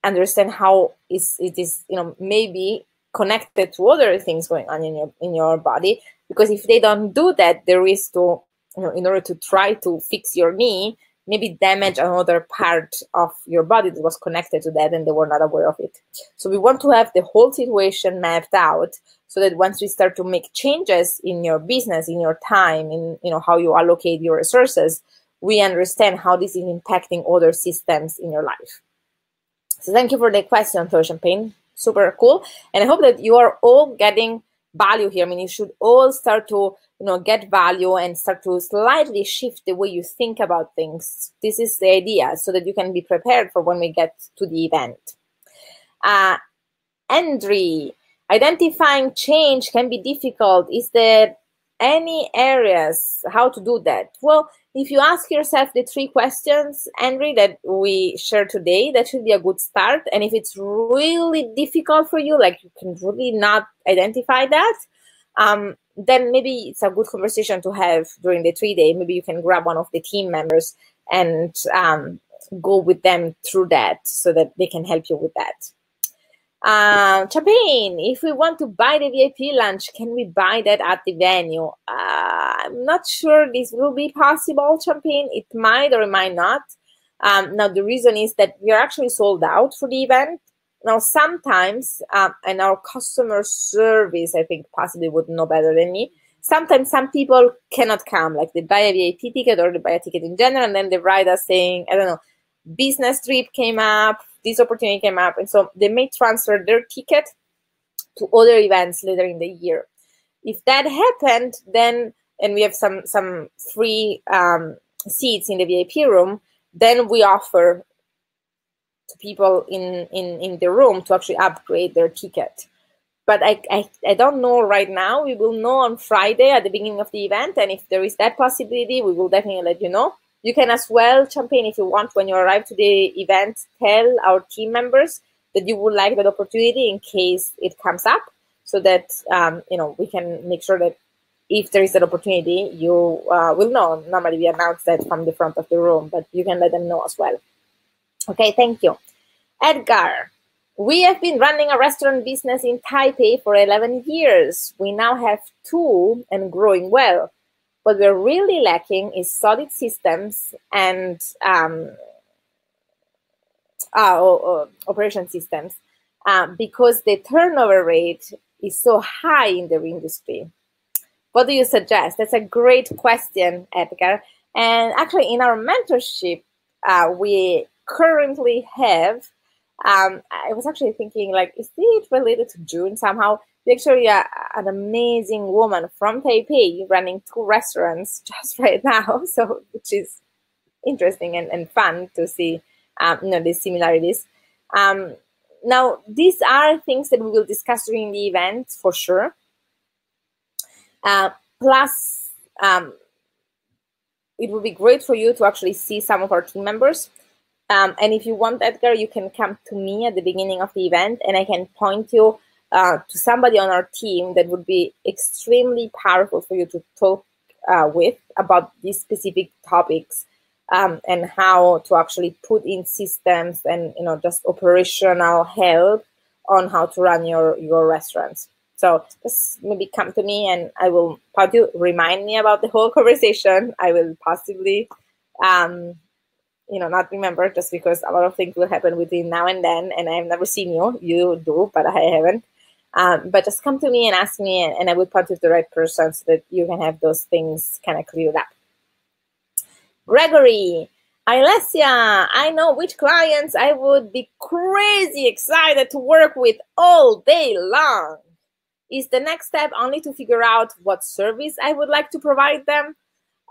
understand how it is, maybe connected to other things going on in your body. Because if they don't do that, the risk to in order to try to fix your knee, maybe damage another part of your body that was connected to that and they were not aware of it. So we want to have the whole situation mapped out so that once we start to make changes in your business, in your time, in how you allocate your resources, we understand how this is impacting other systems in your life. So thank you for the question, Flo Champagne. Super cool. And I hope that you are all getting value here. I mean, you should all start to get value and start to slightly shift the way you think about things. This is the idea, so that you can be prepared for when we get to the event. Andre, identifying change can be difficult. Is there any areas how to do that? Well, if you ask yourself the 3 questions, Andre, that we shared today, that should be a good start. And if it's really difficult for you, like you can really not identify that, then maybe it's a good conversation to have during the 3-day. Maybe you can grab one of the team members and go with them through that so that they can help you with that. Champagne, if we want to buy the VIP lunch, can we buy that at the venue? I'm not sure this will be possible, Champagne. It might or it might not. Now, the reason is that we are actually sold out for the event. Now, sometimes, and our customer service, I think, possibly would know better than me, sometimes some people cannot come, like they buy a VIP ticket or they buy a ticket in general, and then they write us saying, I don't know, business trip came up, this opportunity came up, and so they may transfer their ticket to other events later in the year. If that happened, then, and we have some free seats in the VIP room, then we offer to people in the room to actually upgrade their ticket. But I don't know right now. We will know on Friday at the beginning of the event, and if there is that possibility, we will definitely let you know. You can as well, Champagne, if you want, when you arrive to the event, tell our team members that you would like that opportunity in case it comes up, so that we can make sure that if there is that opportunity, you will know. Normally we announce that from the front of the room, but you can let them know as well. Okay, thank you. Edgar, we have been running a restaurant business in Taipei for 11 years. We now have 2 and growing well. What we're really lacking is solid systems and operation systems because the turnover rate is so high in the industry. What do you suggest? That's a great question, Edgar. And actually, in our mentorship, we currently have, I was actually thinking, like, is it related to June somehow? We actually an amazing woman from Taipei running 2 restaurants just right now, so which is interesting and fun to see, these similarities. Now, these are things that we will discuss during the event for sure. Plus, it would be great for you to actually see some of our team members. And if you want, Edgar, you can come to me at the beginning of the event, and I can point you to somebody on our team that would be extremely powerful for you to talk with about these specific topics, and how to actually put in systems and just operational help on how to run your restaurants. So just maybe come to me and I will probably remind me about the whole conversation. I will possibly not remember, just because a lot of things will happen between now and then, and I've never seen you. You do, but I haven't. But just come to me and ask me, and I will point you to the right person so that you can have those things kind of cleared up. Gregory, Alessia, I know which clients I would be crazy excited to work with all day long. Is the next step only to figure out what service I would like to provide them?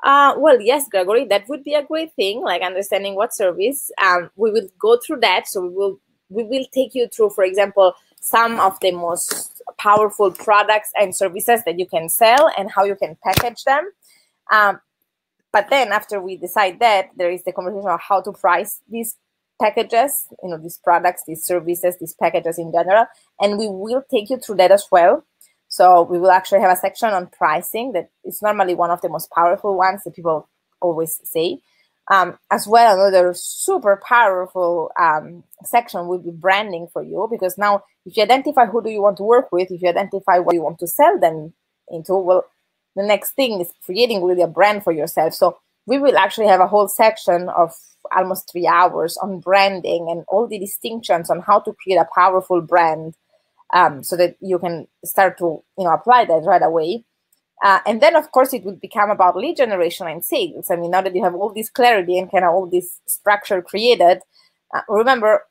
Well, yes, Gregory, that would be a great thing, like understanding what service. We will go through that. So we will take you through, for example, some of the most powerful products and services that you can sell and how you can package them. But then after we decide that, there is the conversation of how to price these packages, these products, these services, these packages in general. And we will take you through that as well. So we will actually have a section on pricing that is normally one of the most powerful ones that people always say. As well, another super powerful section will be branding for you, because now if you identify who do you want to work with, if you identify what you want to sell them into, well, the next thing is creating really a brand for yourself. So we will actually have a whole section of almost 3 hours on branding and all the distinctions on how to create a powerful brand, so that you can start to apply that right away. And then, of course, it would become about lead generation and sales. I mean, now that you have all this clarity and kind of all this structure created, remember,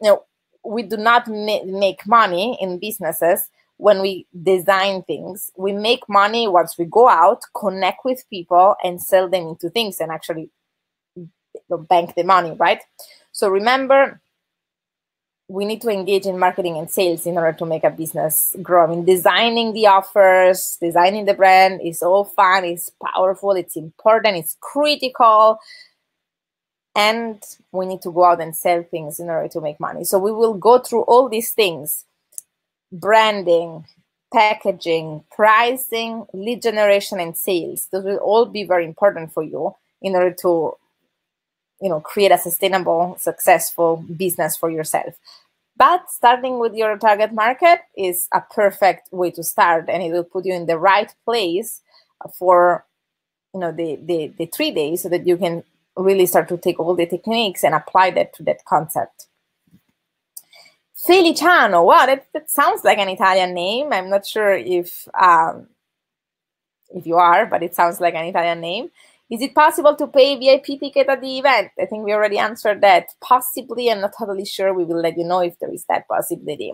we do not make money in businesses when we design things. We make money once we go out, connect with people, and sell them into things and actually bank the money, right? So remember, we need to engage in marketing and sales in order to make a business grow. I mean, designing the offers, designing the brand is all fun, it's powerful, it's important, it's critical. And we need to go out and sell things in order to make money. So we will go through all these things: branding, packaging, pricing, lead generation, and sales. Those will all be very important for you in order to create a sustainable, successful business for yourself. But starting with your target market is a perfect way to start, and it will put you in the right place for the 3 days, so that you can really start to take all the techniques and apply that to that concept. Feliciano, wow, that sounds like an Italian name. I'm not sure if you are, but it sounds like an Italian name. Is it possible to pay VIP ticket at the event? I think we already answered that. Possibly, I'm not totally sure. We will let you know if there is that possibility.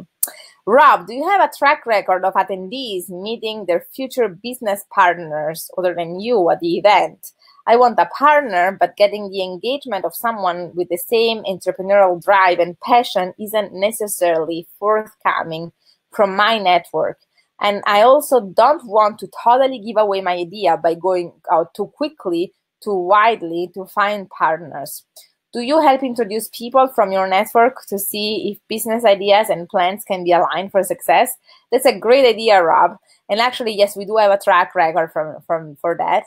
Rob, do you have a track record of attendees meeting their future business partners other than you at the event? I want a partner, but getting the engagement of someone with the same entrepreneurial drive and passion isn't necessarily forthcoming from my network. And I also don't want to totally give away my idea by going out too quickly, too widely to find partners. Do you help introduce people from your network to see if business ideas and plans can be aligned for success? That's a great idea, Rob. And actually, yes, we do have a track record for that.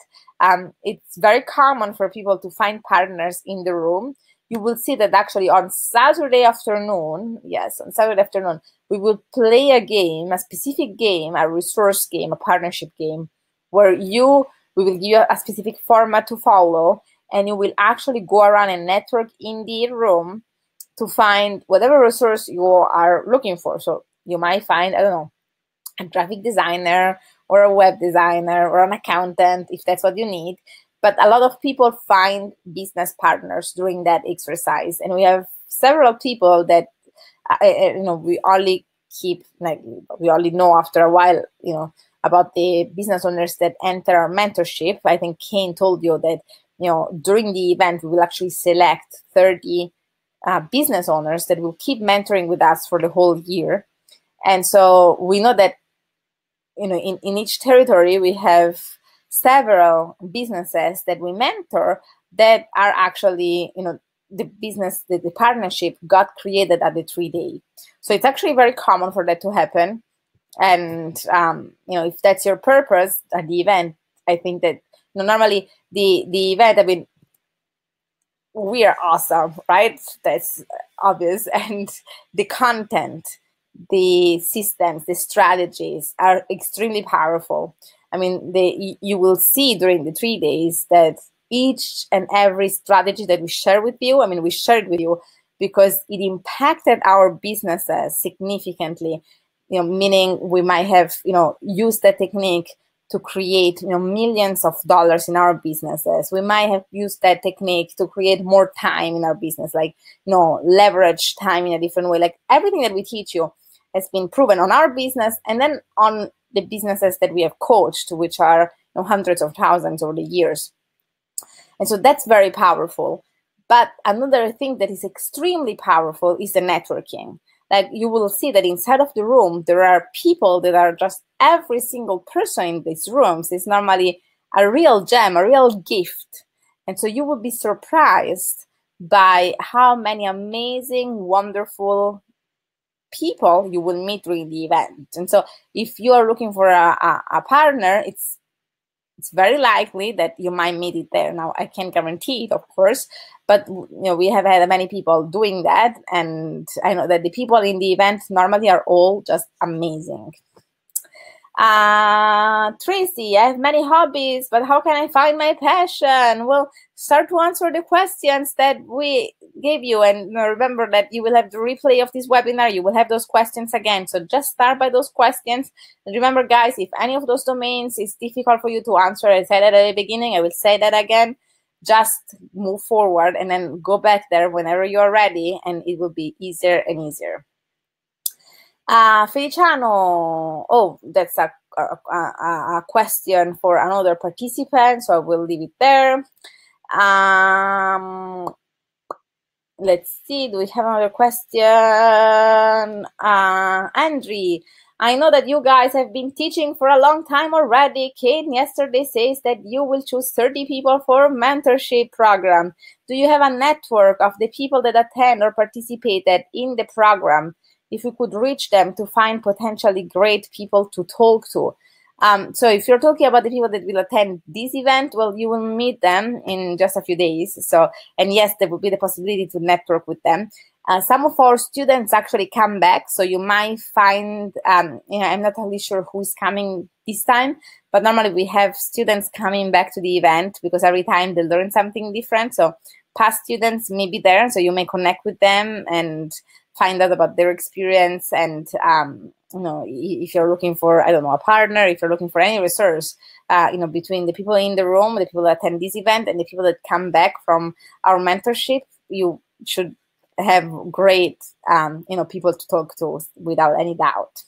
It's very common for people to find partners in the room. You will see that actually on Saturday afternoon, we will play a game, a specific game, a resource game, a partnership game, where we will give you a specific format to follow, and you will actually go around and network in the room to find whatever resource you are looking for. So you might find, I don't know, a graphic designer or a web designer or an accountant, if that's what you need. But a lot of people find business partners during that exercise. And we have several people that, we only know after a while, about the business owners that enter our mentorship. I think Kane told you that, during the event, we will actually select 30 business owners that will keep mentoring with us for the whole year. And so we know that, in each territory, we have several businesses that we mentor that are actually, the partnership got created at the 3-day. So it's actually very common for that to happen. And, if that's your purpose at the event, I think that, normally the event, I mean, we are awesome, right? That's obvious. And the content, the systems, the strategies are extremely powerful. I mean, you will see during the 3 days that each and every strategy that we share with you, we shared with you because it impacted our businesses significantly, meaning we might have, used that technique to create, millions of dollars in our businesses. We might have used that technique to create more time in our business, like, leverage time in a different way. Like everything that we teach you has been proven on our business and then on the businesses that we have coached, which are hundreds of thousands over the years. And so that's very powerful. But another thing that is extremely powerful is the networking. Like you will see that inside of the room, there are people that are just every single person in these rooms is normally a real gem, a real gift. And so you will be surprised by how many amazing, wonderful people you will meet during the event. And so if you are looking for a partner, it's very likely that you might meet it there. Now, I can't guarantee it, of course, but we have had many people doing that. And I know that the people in the event normally are all just amazing. Tracy, I have many hobbies, but how can I find my passion? Well, start to answer the questions that we gave you. And remember that you will have the replay of this webinar. You will have those questions again. So just start by those questions. And remember, guys, if any of those domains is difficult for you to answer, I said that at the beginning, I will say that again. Just move forward and then go back there whenever you're ready, and it will be easier and easier. Feliciano, oh, that's a question for another participant, so I will leave it there. Let's see, do we have another question? Andre, I know that you guys have been teaching for a long time already. Kane yesterday says that you will choose 30 people for mentorship program. Do you have a network of the people that attend or participated in the program? If you could reach them to find potentially great people to talk to. So if you're talking about the people that will attend this event, well, you will meet them in just a few days. So, and yes, there will be the possibility to network with them. Some of our students actually come back, so you might find, I'm not totally sure who is coming this time, but normally we have students coming back to the event because every time they learn something different. So past students may be there, so you may connect with them and find out about their experience. And if you're looking for, I don't know, a partner, if you're looking for any resource, between the people in the room, the people that attend this event, and the people that come back from our mentorship, you should have great, people to talk to without any doubt.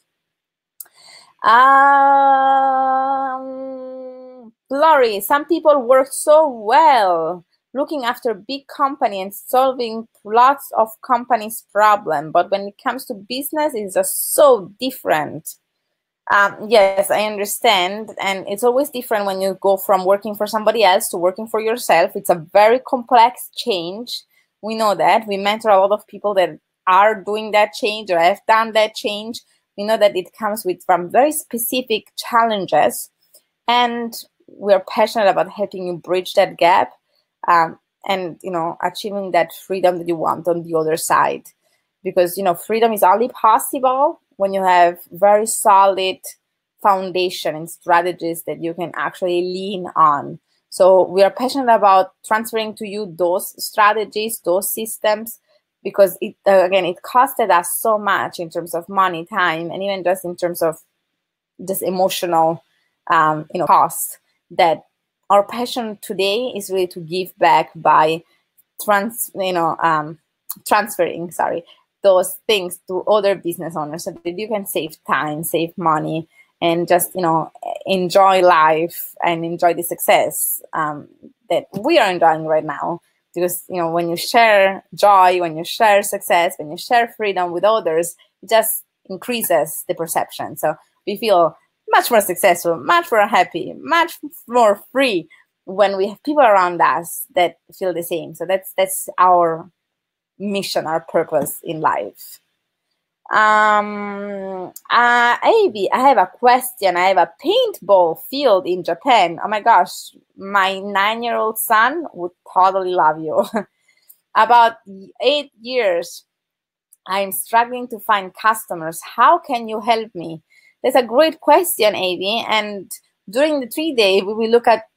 Lori, some people work so well looking after big company and solving lots of companies' problem, but when it comes to business, it's just so different. Yes, I understand, and it's always different when you go from working for somebody else to working for yourself. It's a very complex change. We know that. We mentor a lot of people that are doing that change or have done that change. We know that it comes with from very specific challenges, and we're passionate about helping you bridge that gap. And achieving that freedom that you want on the other side, because freedom is only possible when you have very solid foundation and strategies that you can actually lean on. So we are passionate about transferring to you those strategies, those systems, because it costed us so much in terms of money, time, and even just in terms of just emotional cost, that our passion today is really to give back by transferring those things to other business owners so that you can save time, save money, and just enjoy life and enjoy the success that we are enjoying right now. Because when you share joy, when you share success, when you share freedom with others, it just increases the perception. So we feel much more successful, much more happy, much more free when we have people around us that feel the same. So that's our mission, our purpose in life. Avi, I have a question. I have a paintball field in Japan. Oh my gosh, my 9-year-old son would totally love you. About 8 years, I'm struggling to find customers. How can you help me? That's a great question, Avi. And during the 3-day, we will look at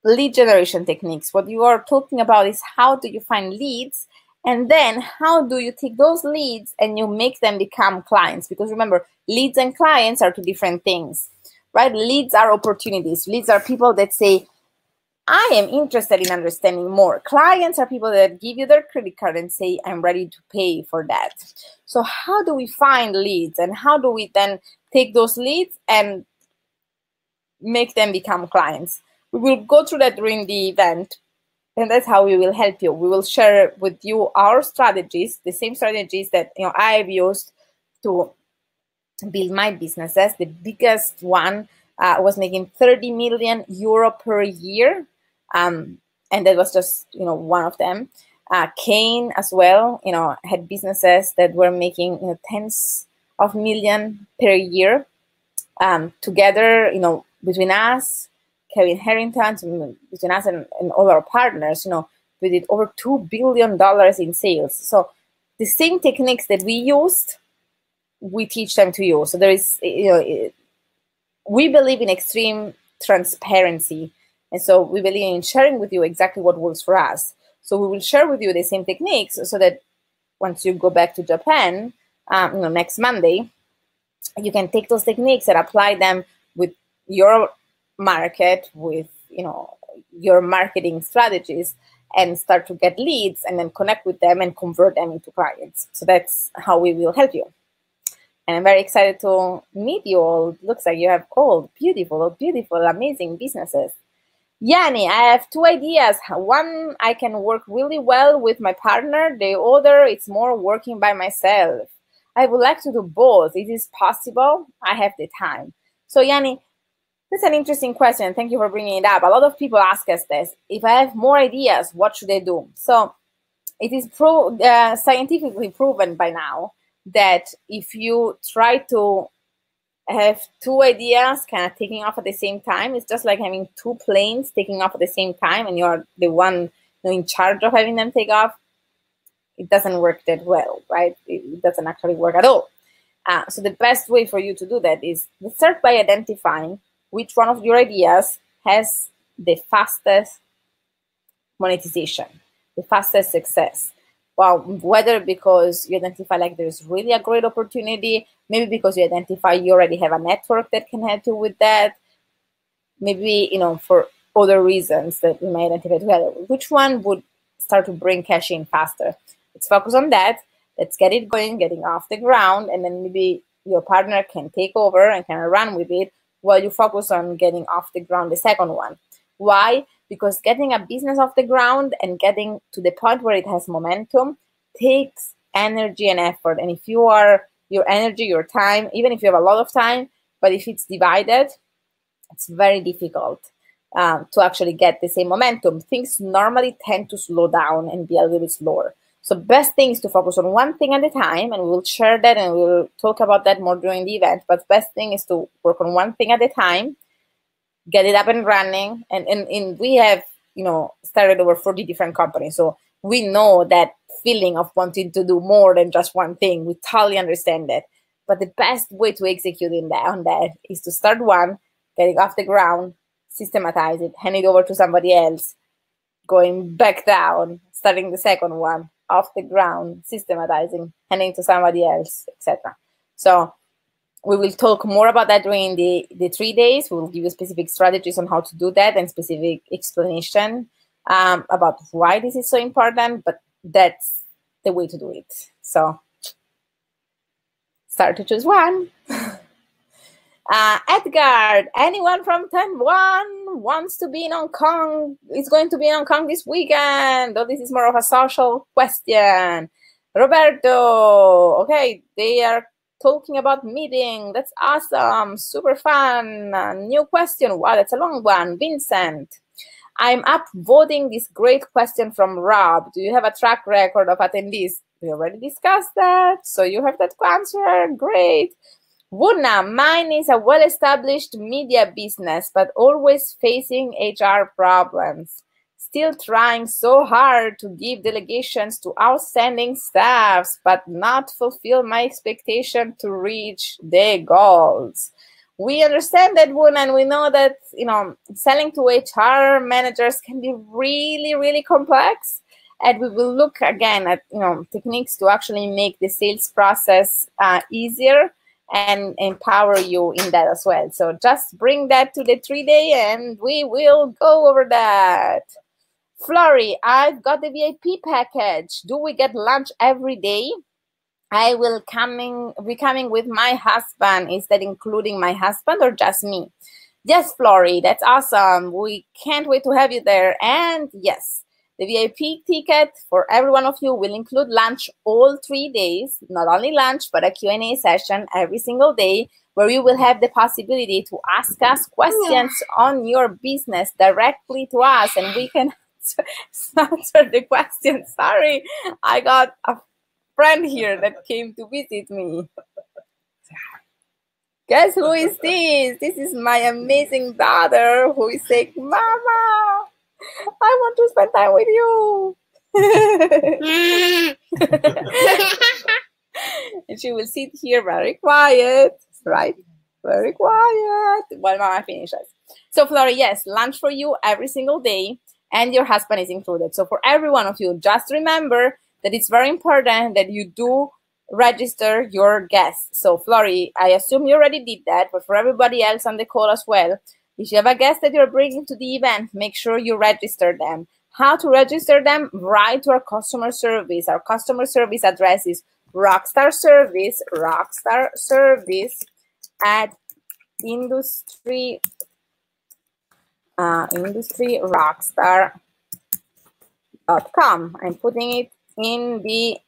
lead generation techniques. What you are talking about is how do you find leads, and then how do you take those leads and you make them become clients? Because remember, leads and clients are two different things, right? Leads are opportunities. Leads are people that say, I am interested in understanding more. Clients are people that give you their credit card and say, I'm ready to pay for that. So how do we find leads, and how do we then take those leads and make them become clients? We will go through that during the event, and that's how we will help you. We will share with you our strategies, the same strategies that I have used to build my businesses. The biggest one was making 30 million euro per year, and that was just one of them. Kane as well, had businesses that were making tens of millions per year. Together, between us, Kevin Harrington, between us and all our partners, we did over $2 billion in sales. So the same techniques that we used, we teach them to use. So there is, we believe in extreme transparency. And so we believe in sharing with you exactly what works for us. So we will share with you the same techniques so that once you go back to Japan, next Monday, you can take those techniques and apply them with your market, with your marketing strategies, and start to get leads and then connect with them and convert them into clients. So that's how we will help you. And I'm very excited to meet you all. It looks like you have all beautiful, amazing businesses. Yanni, I have two ideas. One, I can work really well with my partner. The other, it's more working by myself. I would like to do both. It is possible. I have the time. So Yanni, that's an interesting question. Thank you for bringing it up. A lot of people ask us this. If I have more ideas, what should I do? So it is scientifically proven by now that if you try to have two ideas kind of taking off at the same time, it's just like having two planes taking off at the same time and you're the one in charge of having them take off. It doesn't work that well, right? It doesn't actually work at all. So the best way for you to do that is start by identifying which one of your ideas has the fastest monetization, the fastest success. Well, whether because you identify like there's really a great opportunity, maybe because you identify you already have a network that can help you with that, maybe, for other reasons that we may identify together. Which one would start to bring cash in faster? Let's focus on that. Let's get it going, getting off the ground, and then maybe your partner can take over and kind of run with it while you focus on getting off the ground the second one. Why? Because getting a business off the ground and getting to the point where it has momentum takes energy and effort. And if your energy, your time, even if you have a lot of time, but if it's divided, it's very difficult to actually get the same momentum. Things normally tend to slow down and be a little bit slower. So best thing is to focus on one thing at a time, and we'll share that and we'll talk about that more during the event. But best thing is to work on one thing at a time, get it up and running. And we have, started over 40 different companies. So we know that feeling of wanting to do more than just one thing. We totally understand that. But the best way to execute on that is to start one, get it off the ground, systematize it, hand it over to somebody else, going back down, starting the second one, off the ground, systematizing, handing to somebody else, etc. So we will talk more about that during the 3 days. We will give you specific strategies on how to do that and specific explanation about why this is so important, but that's the way to do it. So start to choose one. Edgar, anyone from Taiwan wants to be in Hong Kong? Is going to be in Hong Kong this weekend? Though this is more of a social question. Roberto, okay, they are talking about meeting. That's awesome. Super fun. New question. Wow, that's a long one. Vincent, I'm upvoting this great question from Rob. Do you have a track record of attendees? We already discussed that. So you have that answer. Great. Wuna, mine is a well-established media business, but always facing HR problems. Still trying so hard to give delegations to outstanding staffs, but not fulfill my expectation to reach the goals. We understand that, Wuna, and we know that, selling to HR managers can be really, really complex. And we will look again at, techniques to actually make the sales process easier and empower you in that as well. So just bring that to the 3-day and we will go over that. Flory, I've got the VIP package. Do we get lunch every day? I will be coming with my husband. Is that including my husband or just me? Yes, Flory, that's awesome. We can't wait to have you there. And yes, the VIP ticket for every one of you will include lunch all 3 days, not only lunch, but a Q&A session every single day where you will have the possibility to ask us questions on your business directly to us, and we can answer the questions. Sorry, I got a friend here that came to visit me. Guess who is this? This is my amazing daughter who is saying, Mama, I want to spend time with you. And she will sit here very quiet, right? Very quiet. Well, Mama finishes. So, Flora, yes, lunch for you every single day, and your husband is included. So, for every one of you, just remember that it's very important that you do register your guests. So, Flori, I assume you already did that, but for everybody else on the call as well, if you have a guest that you're bringing to the event, make sure you register them. How to register them? Write to our customer service. Our customer service address is Rockstar Service at industryrockstar.com. I'm putting it in the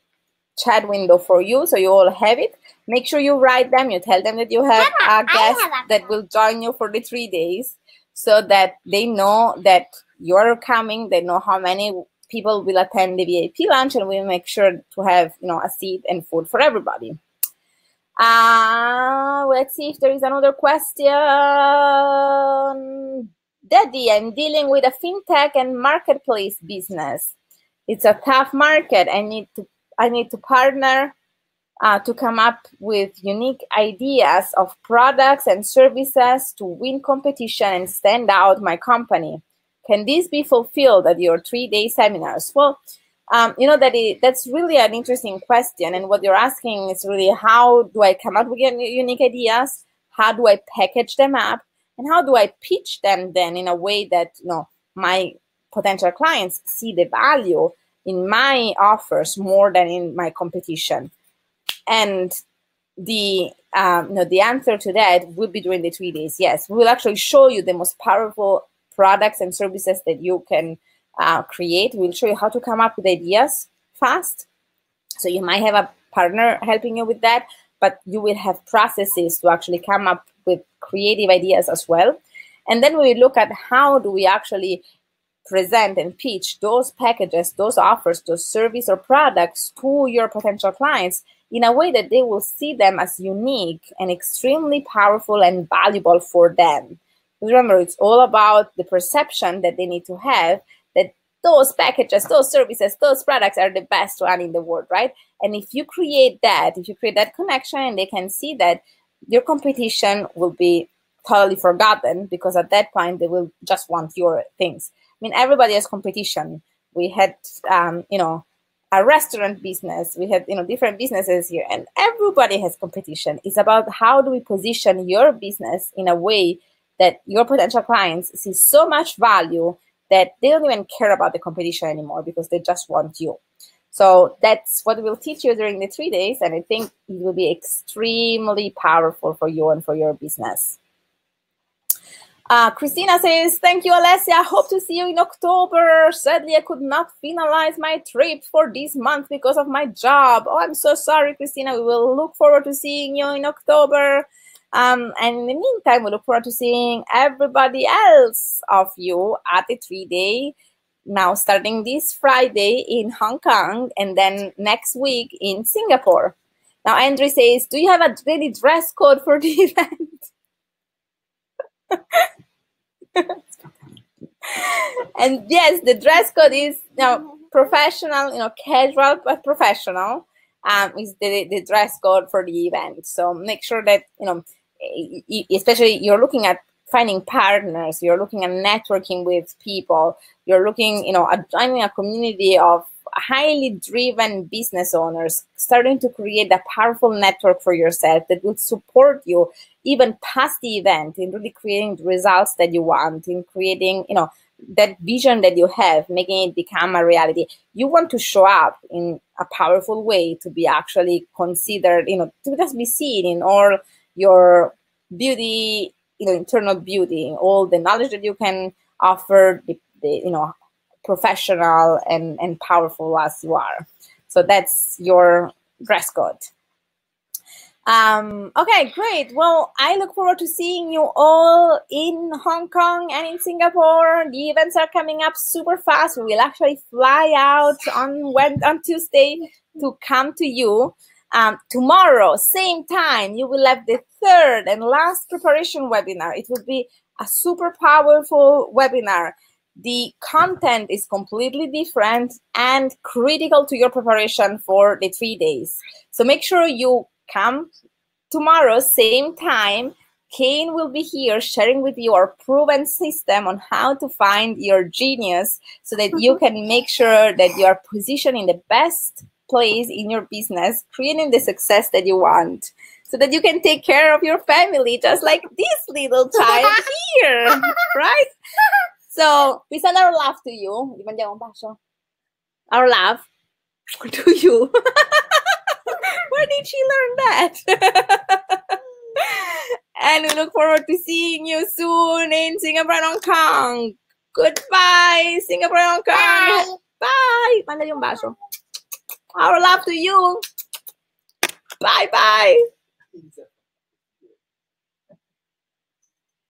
chat window for you, so you all have it. Make sure you write them. You tell them that you have a guest that will join you for the 3 days, so that they know that you're coming. They know how many people will attend the VIP lunch, and we'll make sure to have, you know, a seat and food for everybody. Let's see if there is another question. Daddy, I'm dealing with a fintech and marketplace business. It's a tough market. I need to partner to come up with unique ideas of products and services to win competition and stand out my company. Can this be fulfilled at your 3-day seminars? Well, you know, that's really an interesting question. And what you're asking is really, how do I come up with unique ideas? How do I package them up? And how do I pitch them then in a way that, you know, my potential clients see the value in my offers more than in my competition? And the answer to that would be during the 3 days. Yes, we will actually show you the most powerful products and services that you can create. We'll show you how to come up with ideas fast. So you might have a partner helping you with that, but you will have processes to actually come up with creative ideas as well. And then we look at how do we actually present and pitch those packages, those offers, those service or products to your potential clients in a way that they will see them as unique and extremely powerful and valuable for them. Remember, it's all about the perception that they need to have that those packages, those services, those products are the best one in the world, right? And if you create that, connection, and they can see that, your competition will be totally forgotten, because at that point they will just want your things. I mean, everybody has competition. We had, you know, a restaurant business. We had, you know, different businesses here, and everybody has competition. It's about how do we position your business in a way that your potential clients see so much value that they don't even care about the competition anymore, because they just want you. So that's what we'll teach you during the 3 days, and I think it will be extremely powerful for you and for your business. Christina says, thank you, Alessia. Hope to see you in October. Sadly, I could not finalize my trip for this month because of my job. Oh, I'm so sorry, Christina. We will look forward to seeing you in October. And in the meantime, we look forward to seeing everybody else of you at the 3-day, now starting this Friday in Hong Kong, and then next week in Singapore. Now, Andrew says, do you have a ready dress code for the event? And yes, the dress code is now professional, you know, casual but professional. Is the dress code for the event. So make sure that, you know, especially you're looking at finding partners, you're looking at networking with people, you're looking, you know, at joining a community of highly driven business owners, starting to create a powerful network for yourself that will support you even past the event, in really creating the results that you want, in creating, you know, that vision that you have, making it become a reality. You want to show up in a powerful way to be actually considered, you know, to just be seen in all your beauty, you know, internal beauty, all the knowledge that you can offer, the you know, professional and powerful as you are. So that's your dress code. Okay, great. Well, I look forward to seeing you all in Hong Kong and in Singapore. The events are coming up super fast. We will actually fly out on Tuesday to come to you. Tomorrow, same time, you will have the 3rd and last preparation webinar. It will be a super powerful webinar. The content is completely different and critical to your preparation for the 3 days. So make sure you come tomorrow, same time, Kane will be here sharing with you our proven system on how to find your genius so that you can make sure that you are positioned in the best place in your business, creating the success that you want, so that you can take care of your family, just like this little child here, right? So we send our love to you. Di mandiamo un bacio? Our love to you. Where did she learn that? And we look forward to seeing you soon in Singapore and Hong Kong. Goodbye, Singapore and Hong Kong. Bye. Mandali un bacio. Our love to you. Bye-bye.